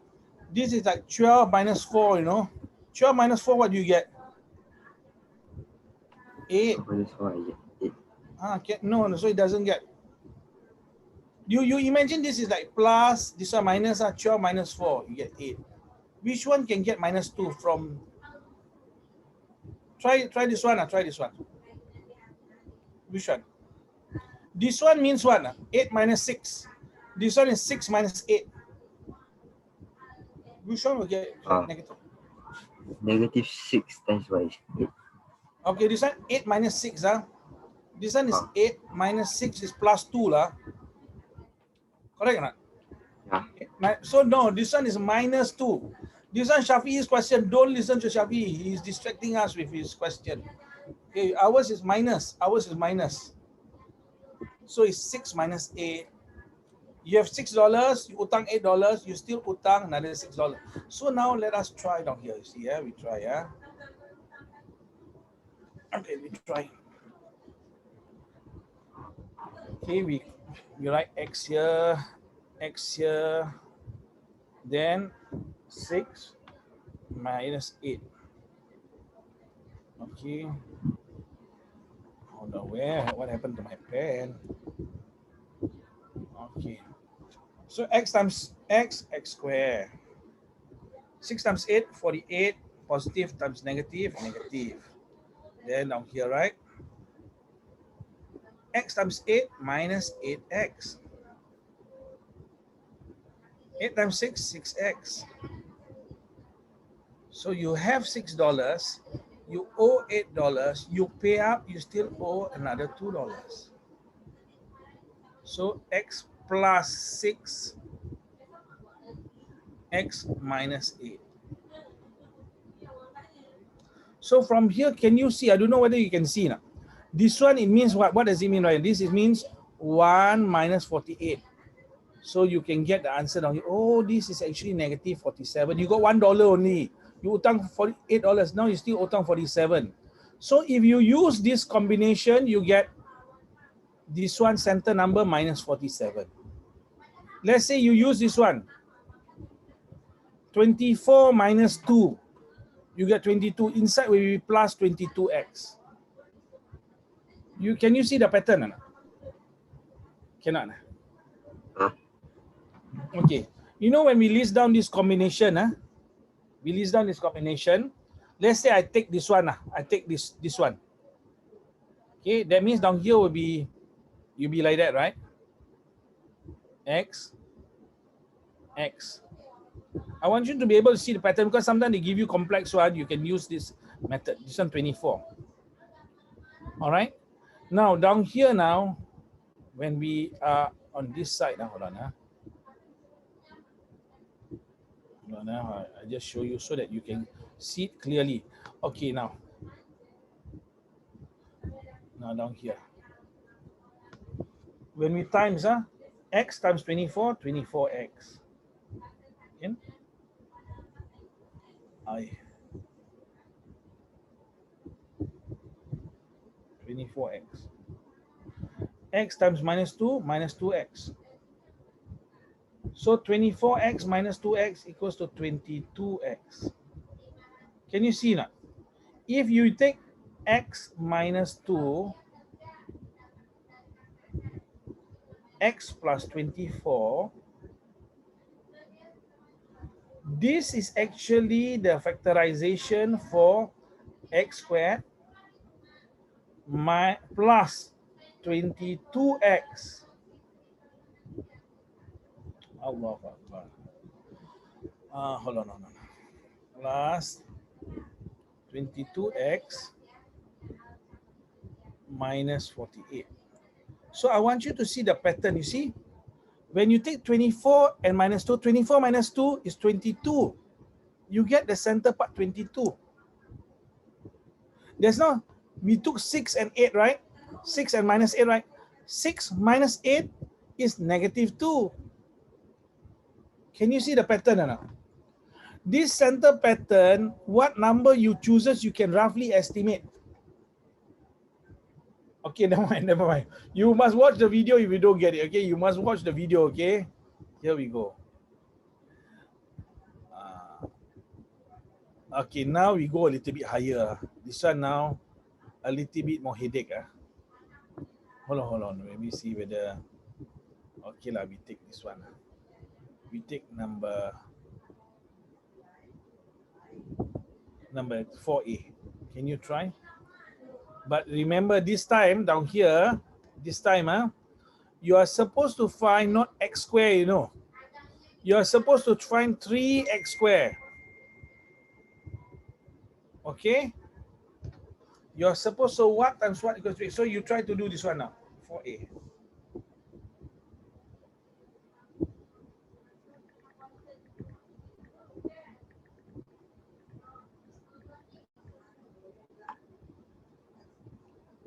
This is like 12 minus 4, you know. 12 minus 4, what do you get? 8. Minus 4, I get 8. No, so it doesn't get. You imagine this is like plus, this one minus, 12 minus 4, you get 8. Which one can get -2 from? Try this one, try this one. Which one? This one means what? 8 minus 6. This one is 6 minus 8. Which one will get negative? Negative 6 times y is 8. Okay, this one 8 minus 6. This one is 8 minus 6 is plus 2. Correct or not? Yeah. So no, this one is -2. This one Shafi'i's question. Don't listen to Shafi'i. He is distracting us with his question. Okay, ours is minus. So it's 6 minus 8. You have $6, you utang $8, you still utang another $6. So now let us try down here. You see, we try, Okay, we try. Okay, we write X here, then 6 minus 8. Okay. Hold on, what happened to my pen? Okay. So x times x squared. 6 times 8, 48. Positive times negative. Then down here, right? X times 8 minus 8x. 8 times 6, 6x. So you have $6. You owe $8. You pay up, you still owe another $2. So x plus 6, x minus 8. So from here, can you see? I don't know whether you can see now. This one, it means what? What does it mean, right? This it means 1 minus 48. So you can get the answer down here. Oh, this is actually negative 47. You got $1 only. You utang $48. Now you still utang 47. So if you use this combination, you get this one center number minus 47. Let's say you use this one. 24 minus 2. You get 22. Inside will be plus 22x. Can you see the pattern or not? Cannot. Huh? Okay. You know when we list down this combination, we list down this combination. Let's say I take this one, I take this one. Okay, that means down here will be like that, right? X, X. I want you to be able to see the pattern because sometimes they give you complex one. You can use this method. This one 24. All right. Now down here now, when we are on this side, hold on. Hold on, I just show you so that you can see it clearly. Okay, now down here. When we times x times 24, 24x. Okay? I 24x. X times minus 2, minus 2x. So 24x minus 2x equals to 22x. Can you see now? If you take x minus 2, x plus 24, this is actually the factorization for x squared plus 22x. Allah Akbar. Hold on. Plus 22x minus 48. So I want you to see the pattern. You see, when you take 24 and minus 2, 24 minus 2 is 22. You get the center part 22. There's no, we took 6 and 8, right? 6 and minus 8, right? 6 minus 8 is negative 2. Can you see the pattern or not? This center pattern, what number you chooses, you can roughly estimate. Okay, never mind. You must watch the video if you don't get it, okay? You must watch the video, okay? Here we go. Okay, now we go a little bit higher. This one now, a little bit more headache. Hold on. Let me see whether... Okay, we take this one. We take number 4A. Can you try? But remember this time down here, you are supposed to find not x square, you know. You are supposed to find 3x square. Okay? You are supposed to what times what equals 3. So you try to do this one now. 4A.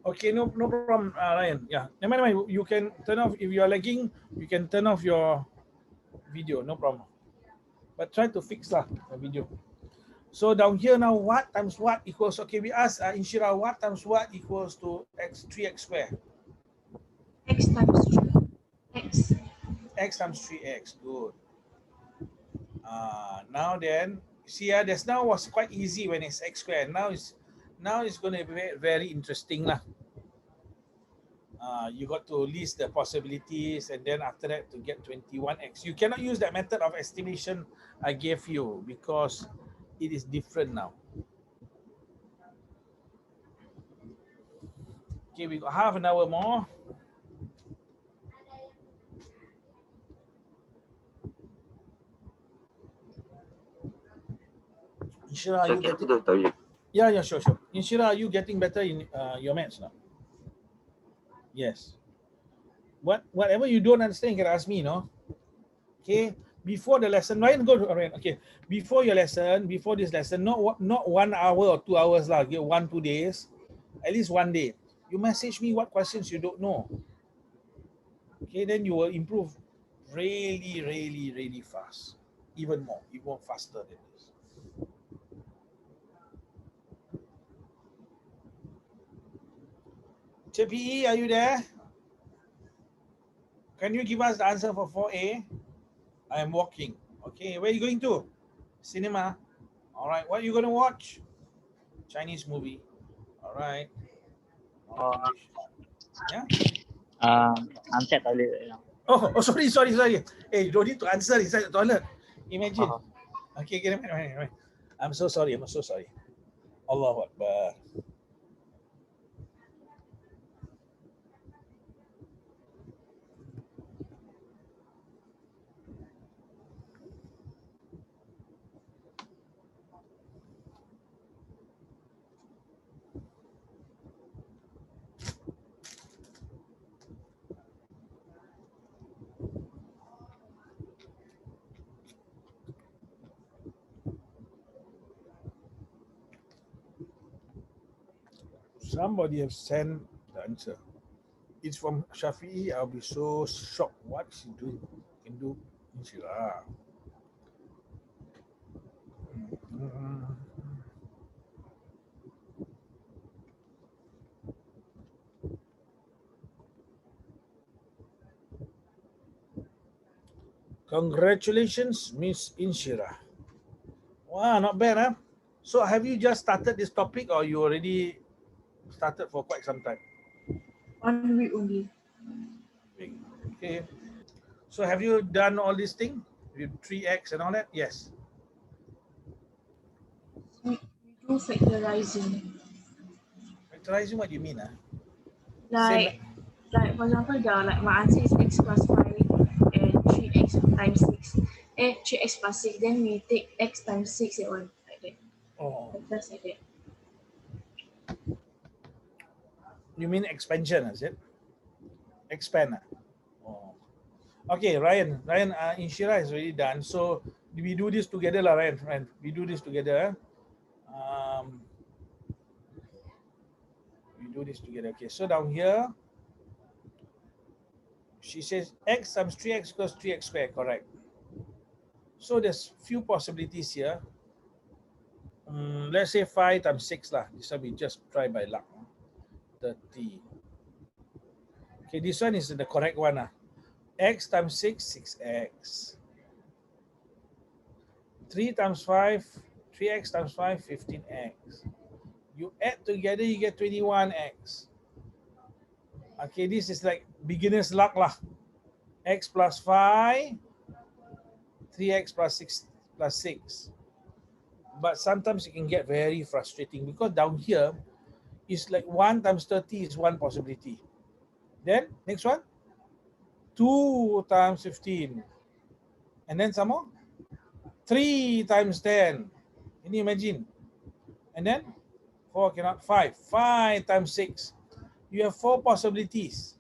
Okay, no problem, Ryan. Yeah, never mind. You can turn off if you are lagging. You can turn off your video, no problem. But try to fix the video. So down here now, what times what equals? Okay, we ask Inshira, what times what equals to 3x squared? X times 3x. X times 3x. Good. Now then, see, this now was quite easy when it's x squared. Now it's going to be very interesting lah. You got to list the possibilities and then after that to get 21x. You cannot use that method of estimation I gave you because it is different now. Okay, we got half an hour more. Inshira, are you getting... Yeah, sure. Inshira, are you getting better in your maths now? Yes. Whatever you don't understand, you can ask me, no? Okay. Before the lesson, Ryan, go to Ryan. Okay. Before this lesson, not 1 hour or 2 hours lah. 1-2 days, at least 1 day. You message me what questions you don't know. Okay, then you will improve really fast, even faster than this. JPE, are you there? Can you give us the answer for 4A? I am walking. Okay, where are you going to? Cinema. All right, what are you going to watch? Chinese movie. All right. Yeah. I'm at toilet right now. Oh, sorry. Hey, you don't need to answer inside the toilet. Imagine. Oh, Okay, okay. I'm so sorry. Allahu Akbar. Somebody have sent the answer. It's from Shafi'i. I'll be so shocked. What she doing? Can do. Inshallah. Mm. Congratulations, Miss Inshira. Wow, not bad, huh? So, have you just started this topic, or you already started for quite some time? 1 week only. Okay. So, have you done all these things with 3x and all that? Yes. We do factorizing. Factorizing, what do you mean? Huh? Same. Like, for example, like my answer is x plus 5 and 3x times 6. 3x plus 6, then we take x times 6 that one, like that. Oh, Just like that. you mean expansion, is it? Expand. Oh. Okay, Ryan, Inshira is already done. So we do this together, lah, Ryan. We do this together. Um, we do this together. Okay, so down here, she says x times 3x equals 3x squared, correct. So there's few possibilities here. Let's say 5 times 6 lah. This one we just try by luck. 30. Okay, this one is the correct one. X times 6, 6x. 3 times 5, 3x times 5, 15x. You add together, you get 21x. Okay, this is like beginner's luck lah. X plus 5, 3x plus 6 plus 6. But sometimes it can get very frustrating because down here, it's like 1 times 30 is one possibility. Then, next one, 2 times 15. And then some more, 3 times 10. Can you imagine? And then, 4 cannot, 5. 5 times 6. You have 4 possibilities.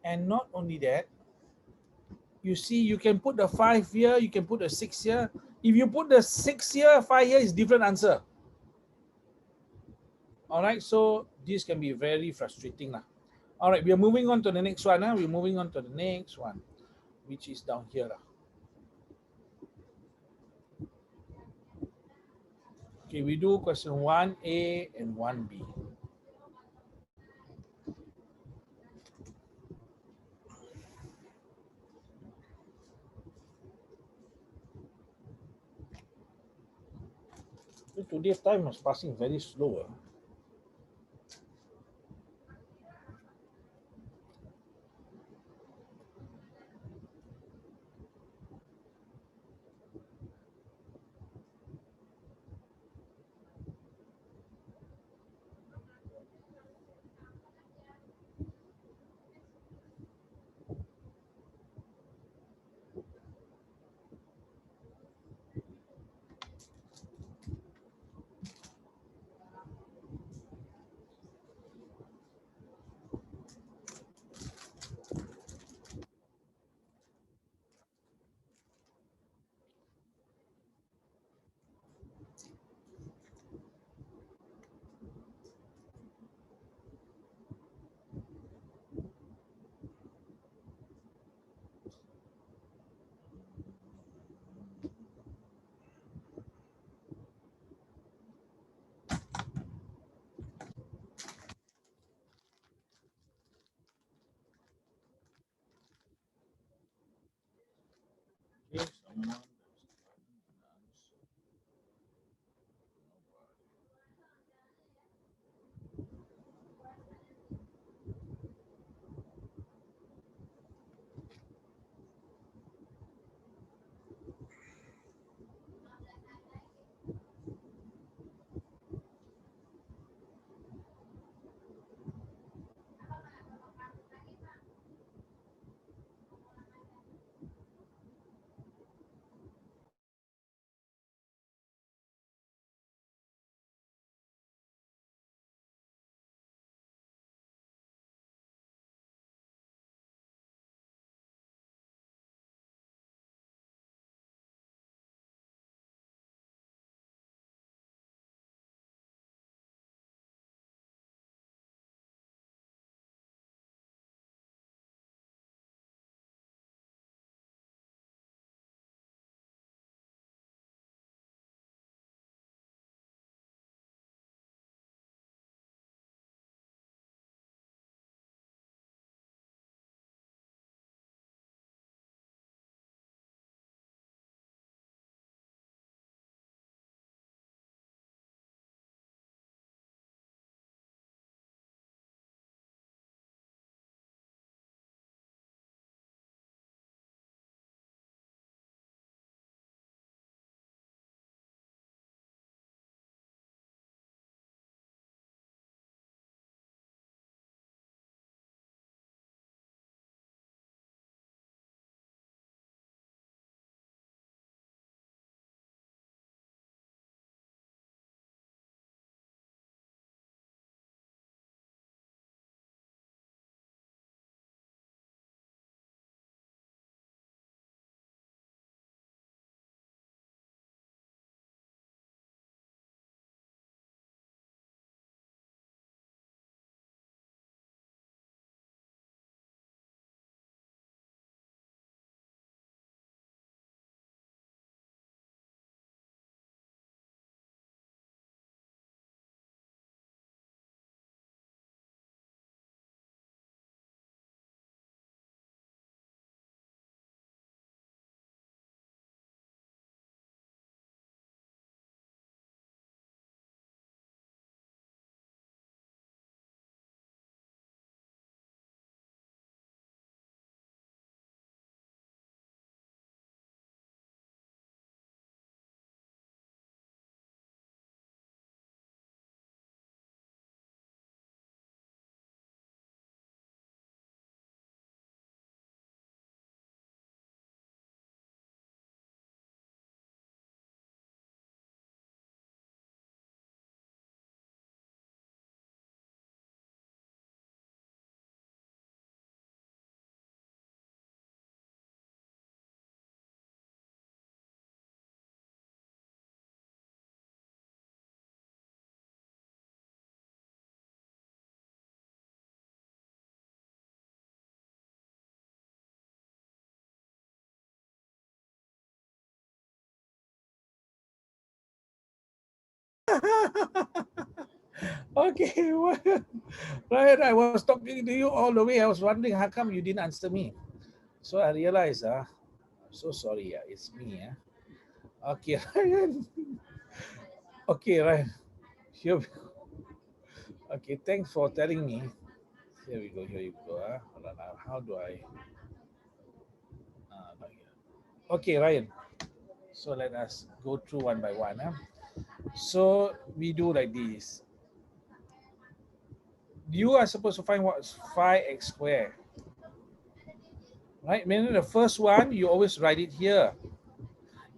And not only that, you see, you can put the 5 here, you can put the 6 here. If you put the 6 here, 5 here is different answer. All right, so this can be very frustrating. All right, we are moving on to the next one. We're moving on to the next one, which is down here. Okay, we do question 1A and 1B. Today's time is passing very slow. Okay, someone. Okay. Right, I was talking to you all the way. I was wondering how come you didn't answer me. So I realized, I'm so sorry. It's me. Okay, Ryan. Okay, Ryan. Here we go. Okay, thanks for telling me. Here we go. Here you go. Hold on. How do I? Not here. Okay, Ryan. So let us go through one by one. So we do like this. You are supposed to find what's 5x squared. Right? Meaning the first one, you always write it here.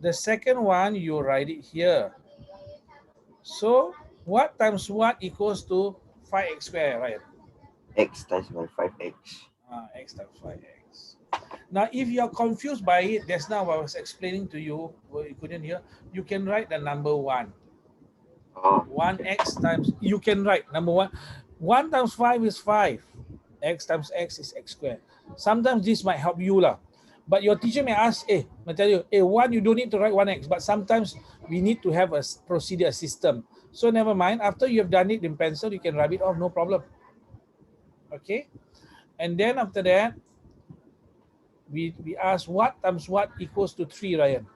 The second one, you write it here. So what times what equals to 5x squared, right? X times by 5x. X times 5x. Now, if you're confused by it, that's now what I was explaining to you, well, you couldn't hear, you can write the number 1. Oh, 1x times, you can write number 1. 1 times 5 is 5. X times x is x squared. Sometimes this might help you lah. But your teacher may ask, I tell you, 1, you don't need to write 1x. But sometimes we need to have a procedure, a system. So never mind. After you have done it in pencil, you can rub it off, no problem. Okay? And then after that, we ask what times what equals to 3, Ryan?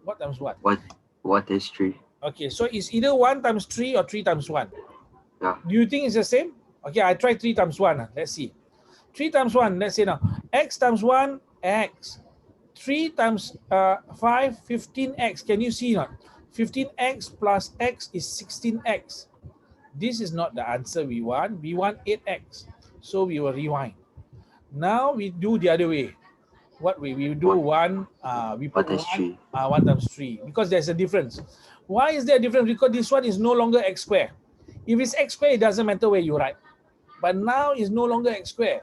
What times what? What is 3? Okay, so it's either 1 times 3 or 3 times 1. Yeah. Do you think it's the same? Okay, I try 3 times 1. Let's see. 3 times 1, let's say now. X times 1, x. 3 times 5, 15x. Can you see not? 15x plus x is 16x. This is not the answer we want. We want 8x. So we will rewind. Now we do the other way. What we do one, we put What is 3? 1 times 3 because there's a difference. Why is there a difference? Because this one is no longer x squared. If it's x squared, it doesn't matter where you write. But now it's no longer x squared.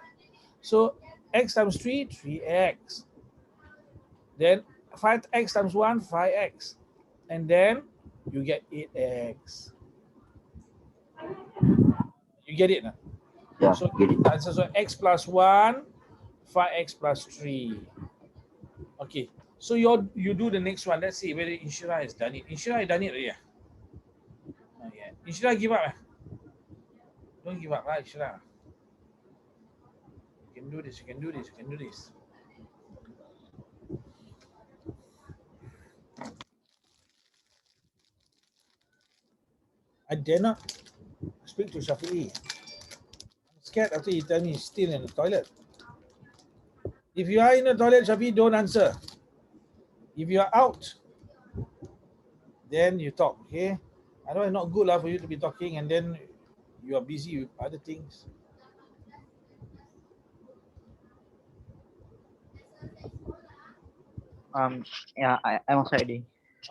So x times 3, 3x. Then 5x times 1, 5x. And then you get 8x. You get it now? Yeah, So get it. so x plus 1, 5x plus 3. Okay. So you do the next one. Let's see whether Inshira has done it. Inshira has done it already. Not yet. Inshira give up. Don't give up, right, Inshira? You can do this, you can do this, you can do this. I dare not speak to Shafi'i. I'm scared after he tell me he's still in the toilet. If you are in the toilet, Shafi'i, don't answer. If you are out, then you talk, okay? Otherwise, not good for you to be talking and then you are busy with other things. Yeah, I'm also ready.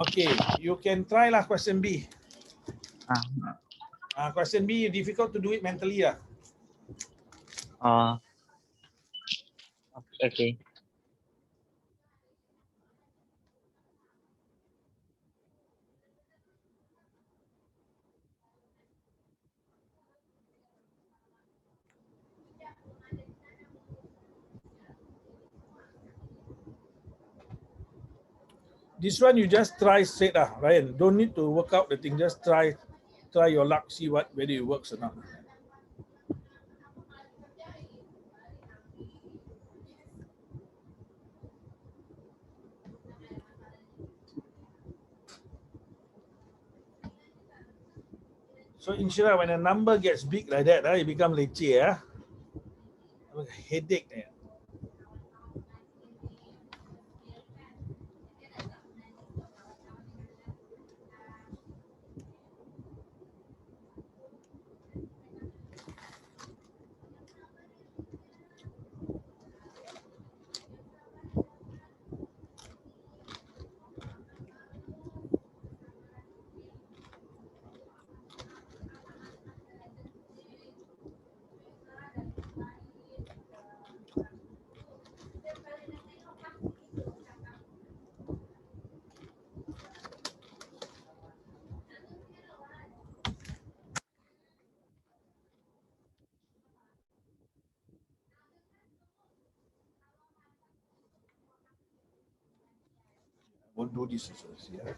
Okay, you can try lah question B. Uh, Question B, difficult to do it mentally lah. uh, okay. This one you just try straight lah, Ryan. Don't need to work out the thing. Just try your luck, see whether it works or not. So Inshira, when a number gets big like that, it becomes leceh, headache there. Won't do this also, yeah.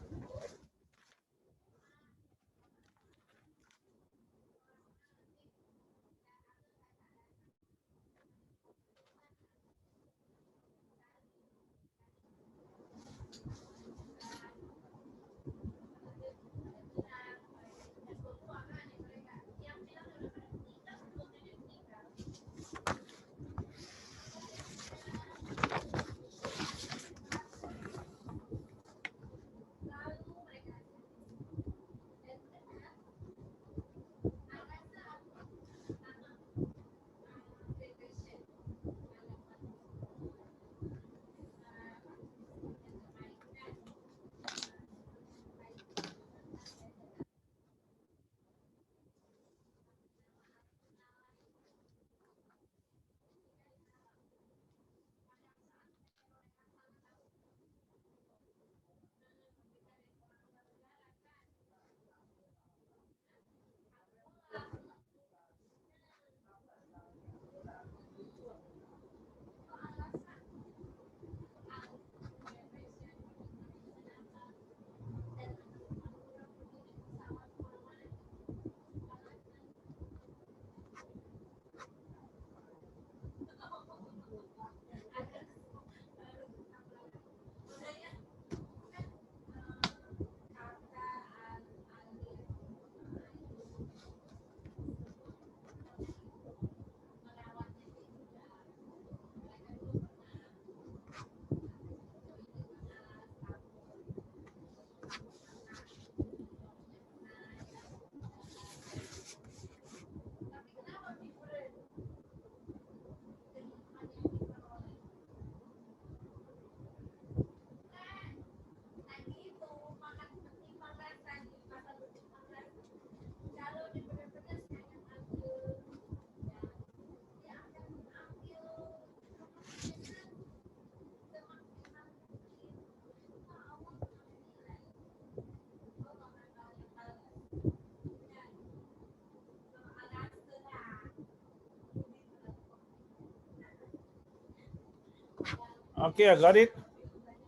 Okay, I got it.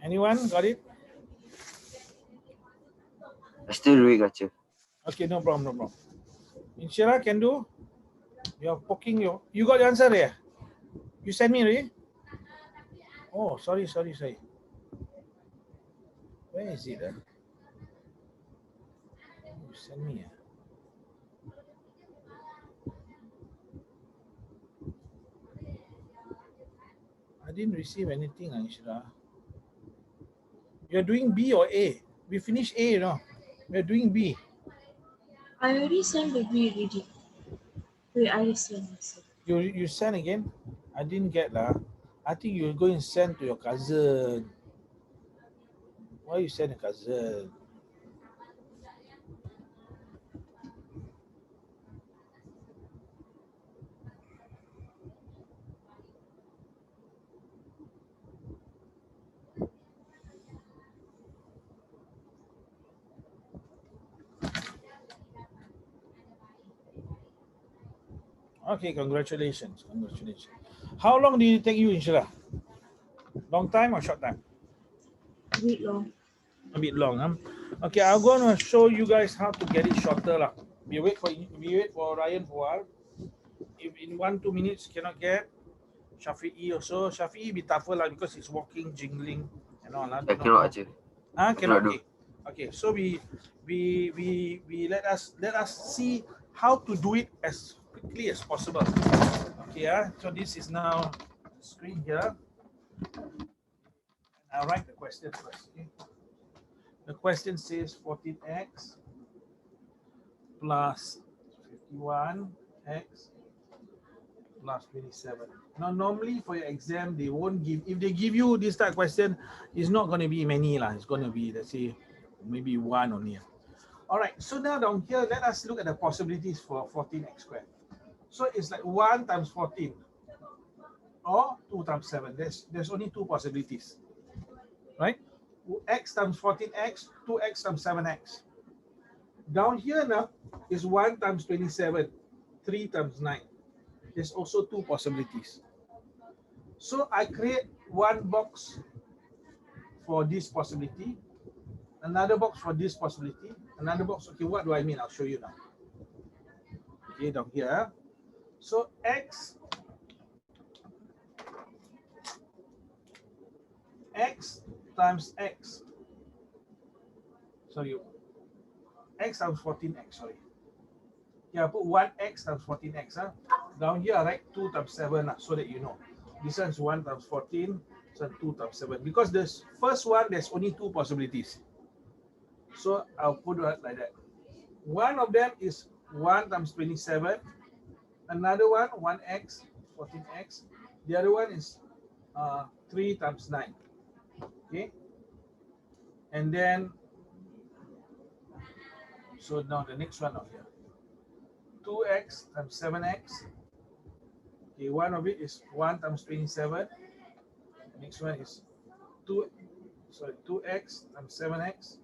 Anyone got it? I still doing gacha. Okay, no problem, no problem. Inshira can do. You're poking your. You got the answer there. You send me already. Oh, sorry. Where is it? You send me. I didn't receive anything, Inshira. You're doing B or A? We finished A, no? We're doing B. I already sent the B already. Wait, I send. You send again? I didn't get lah. I think you're going to send to your cousin. Why you send a cousin? Okay, congratulations. How long did it take you, Inshira? Long time or short time? A bit long. A bit long, huh? Okay, I'm going to show you guys how to get it shorter lah. We wait for Ryan for a while. If in 1-2 minutes cannot get, Shafi'i also. Shafi'i be tougher lah because he's walking, jingling and all lah. I cannot gacha. Cannot. do. Okay. So we let us see how to do it as quickly as possible. Okay, so this is now the screen here. I'll write the question first. Okay? The question says 14x plus 51x plus 27. Now, normally for your exam, they won't give, if they give you this type of question, it's not going to be many lah. It's going to be, let's say, maybe one only. All right, so now down here, let us look at the possibilities for 14x squared. So it's like 1 times 14 or 2 times 7. There's only two possibilities, right? X times 14x, 2x times 7x. Down here now is 1 times 27, 3 times 9. There's also two possibilities. So I create one box for this possibility, another box for this possibility, another box. Okay, what do I mean? I'll show you now. Okay, down here. So x times x. Sorry, x times 14x. Sorry. Yeah, put 1x times 14x. Down here, I write 2 times 7 so that you know. This one is 1 times 14, so 2 times 7. Because this first one, there's only two possibilities. So I'll put it like that. One of them is 1 times 27. Another one, 1x, 14x. The other one is 3 times 9. Okay. And then, so now the next one out here. 2x times 7x. Okay, one of it is 1 times 27. Next one is 2x times 7x,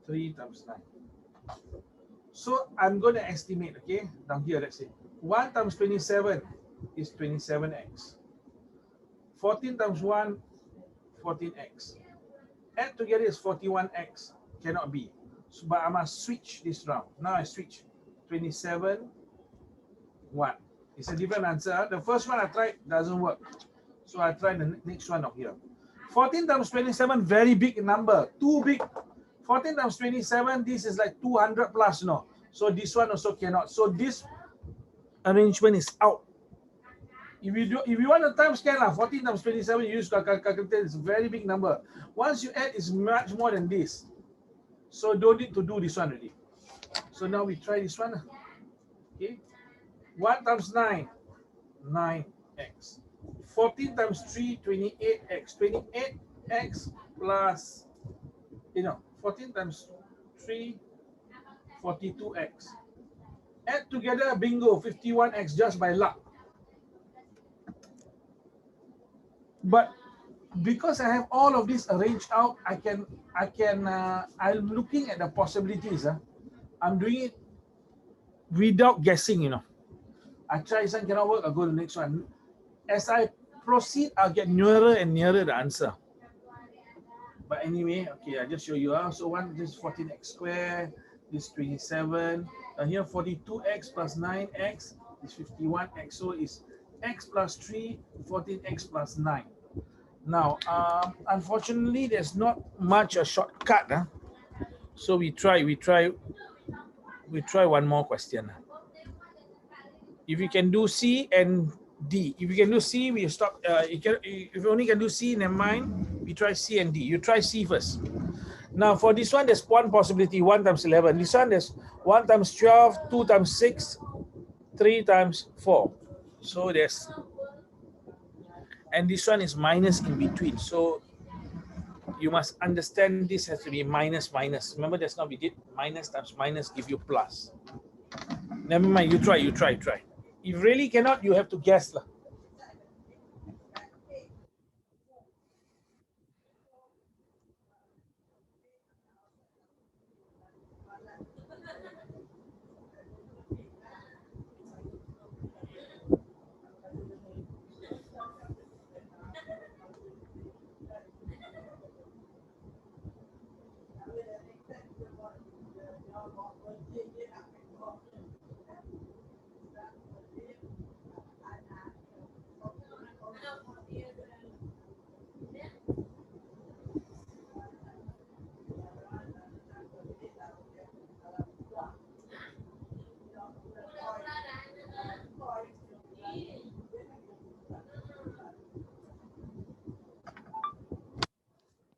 3 times 9. So I'm going to estimate, okay, down here, let's say 1 times 27 is 27x. 14 times 1, 14x. Add together is 41x. Cannot be. So, but I must switch this round. Now I switch 27, 1. It's a different answer. The first one I tried doesn't work. So I try the next one out here. 14 times 27, very big number. Too big. 14 times 27, this is like 200 plus, no? So this one also cannot. So this arrangement is out. If you want to times scan, 14 times 27, you use calculator, it's a very big number. Once you add, it's much more than this. So don't need to do this one already. So now we try this one. Okay. 1 times 9, 9x. 14 times 3, 28x. 28x plus, 14 times 3, 42x. Add together, bingo, 51x just by luck. But because I have all of this arranged out, I'm looking at the possibilities. I'm doing it without guessing, I try this one, cannot work, I go to the next one. As I proceed, I'll get nearer and nearer the answer. But anyway, okay, I just show you. So one, this 14x squared, this 27. Here 42x plus 9x is 51x. So it's x plus 3, 14x plus 9. Now, unfortunately, there's not much a shortcut. So we try one more question. If you can do C and D, if you can do C, we stop. If you only can do C, never mind. We try C and D. You try C first. Now for this one, there's one possibility, 1 times 11. This one, there's 1 times 12, 2 times 6, 3 times 4. So there's, and this one is minus in between. So you must understand this has to be minus minus. Remember that's not we did minus times minus give you plus. Never mind, you try. If really cannot, you have to guess lah.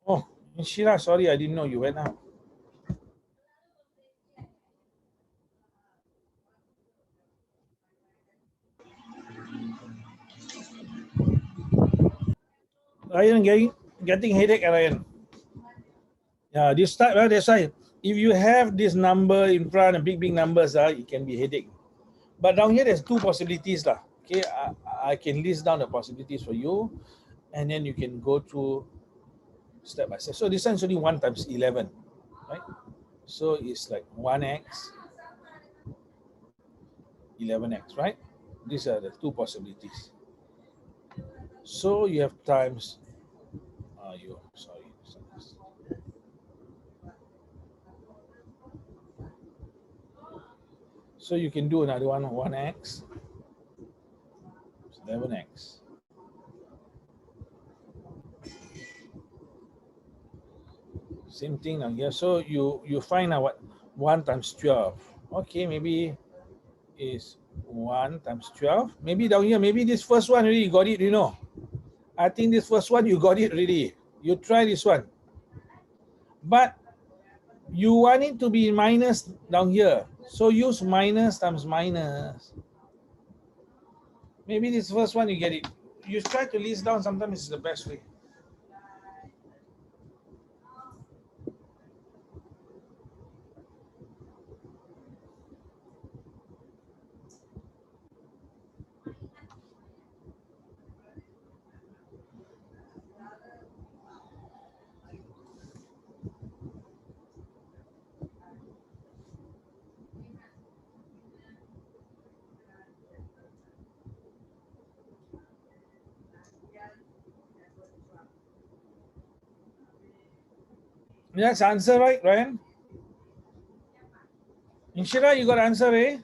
Oh, Shira, sorry, I didn't know you went out. Ryan getting headache, Ryan. Yeah, this type, that's why. If you have this number in front, big numbers, it can be headache. But down here, there's two possibilities. Okay, I can list down the possibilities for you, and then you can go through step by step. So this one's only 1 times 11, right? So it's like 1x, 11x, right? These are the two possibilities. So you have times, so you can do another one, 1x, 11x. Same thing now here. So you find out what 1 times 12. Okay, maybe is 1 times 12. Maybe down here, maybe this first one already you got it, you know. I think this first one you got it already. You try this one. But you want it to be minus down here. So use minus times minus. Maybe this first one you get it. You try to list down, sometimes it's the best way. Yes, answer right, Ryan? Inshira, you got answer, eh?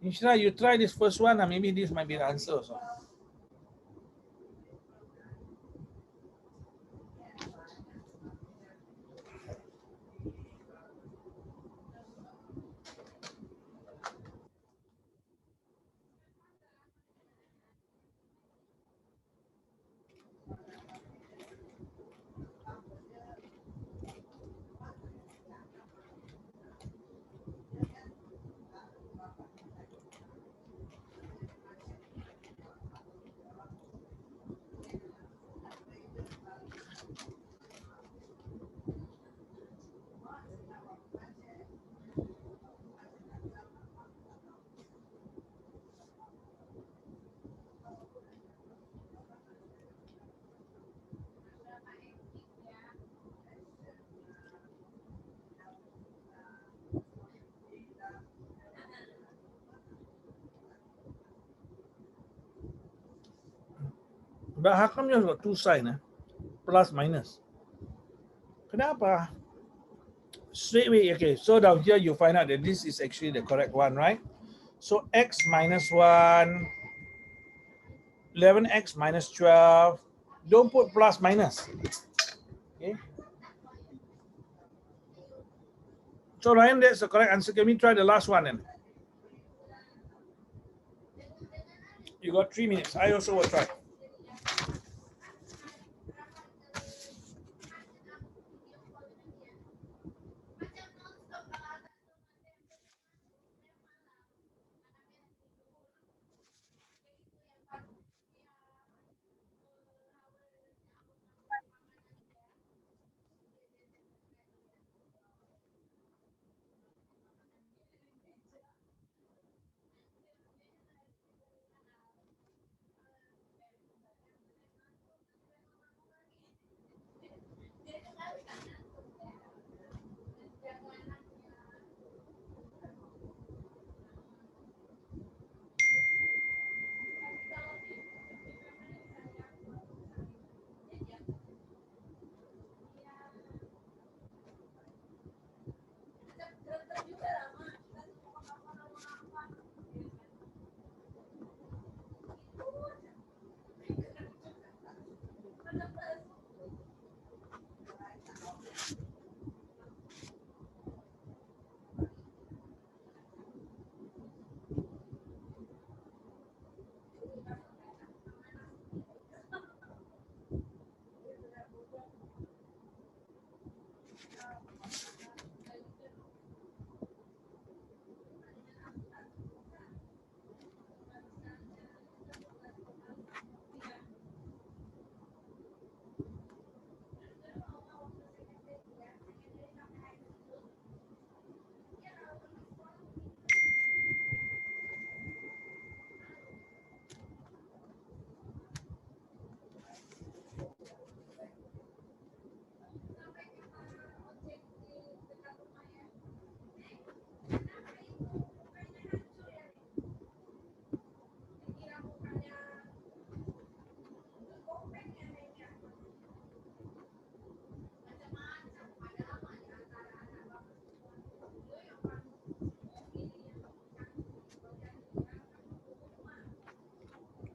Inshira, you try this first one, and maybe this might be the answer also. But how come you've got two signs? Plus, minus. Kenapa? Straight away, okay. So down here you find out that this is actually the correct one, right? So x minus 1, 11x minus 12. Don't put plus minus. Okay. So Ryan, that's the correct answer. Can we try the last one then? You got 3 minutes. I also will try.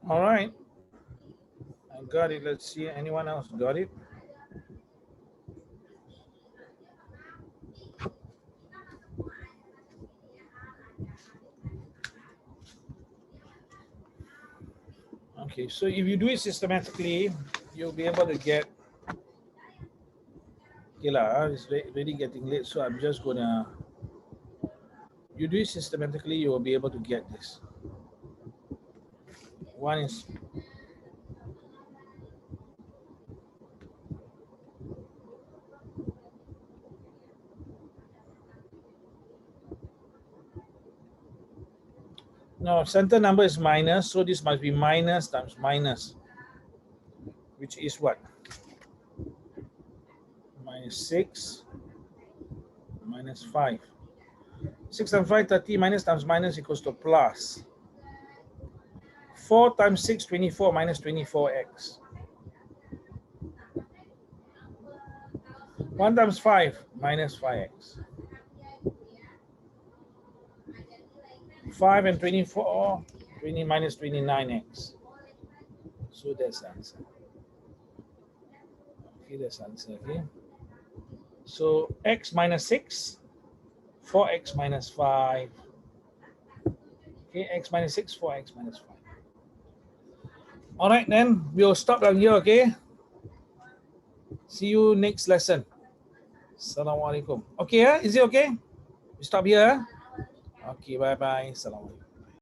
All right. I got it. Let's see. Anyone else got it? Okay, so if you do it systematically, you'll be able to get. Okay, it's really getting late, so I'm just gonna. You do it systematically, you will be able to get this. One is. No, center number is minus, so this must be minus times minus, which is what? Minus 6, minus 5. 6 times 5, 30, minus times minus equals to plus. 4 times 6, 24, minus 24x. 1 times 5, minus 5x. 5 and 24, 20 minus 29x. So that's the answer. Okay, that's the answer, okay? So x minus 6, 4x minus 5. Okay, x minus 6, 4x minus 5. All right, then we'll stop down here, okay? See you next lesson. Assalamualaikum. Okay, is it okay? We stop here. Okay, bye-bye. Assalamualaikum.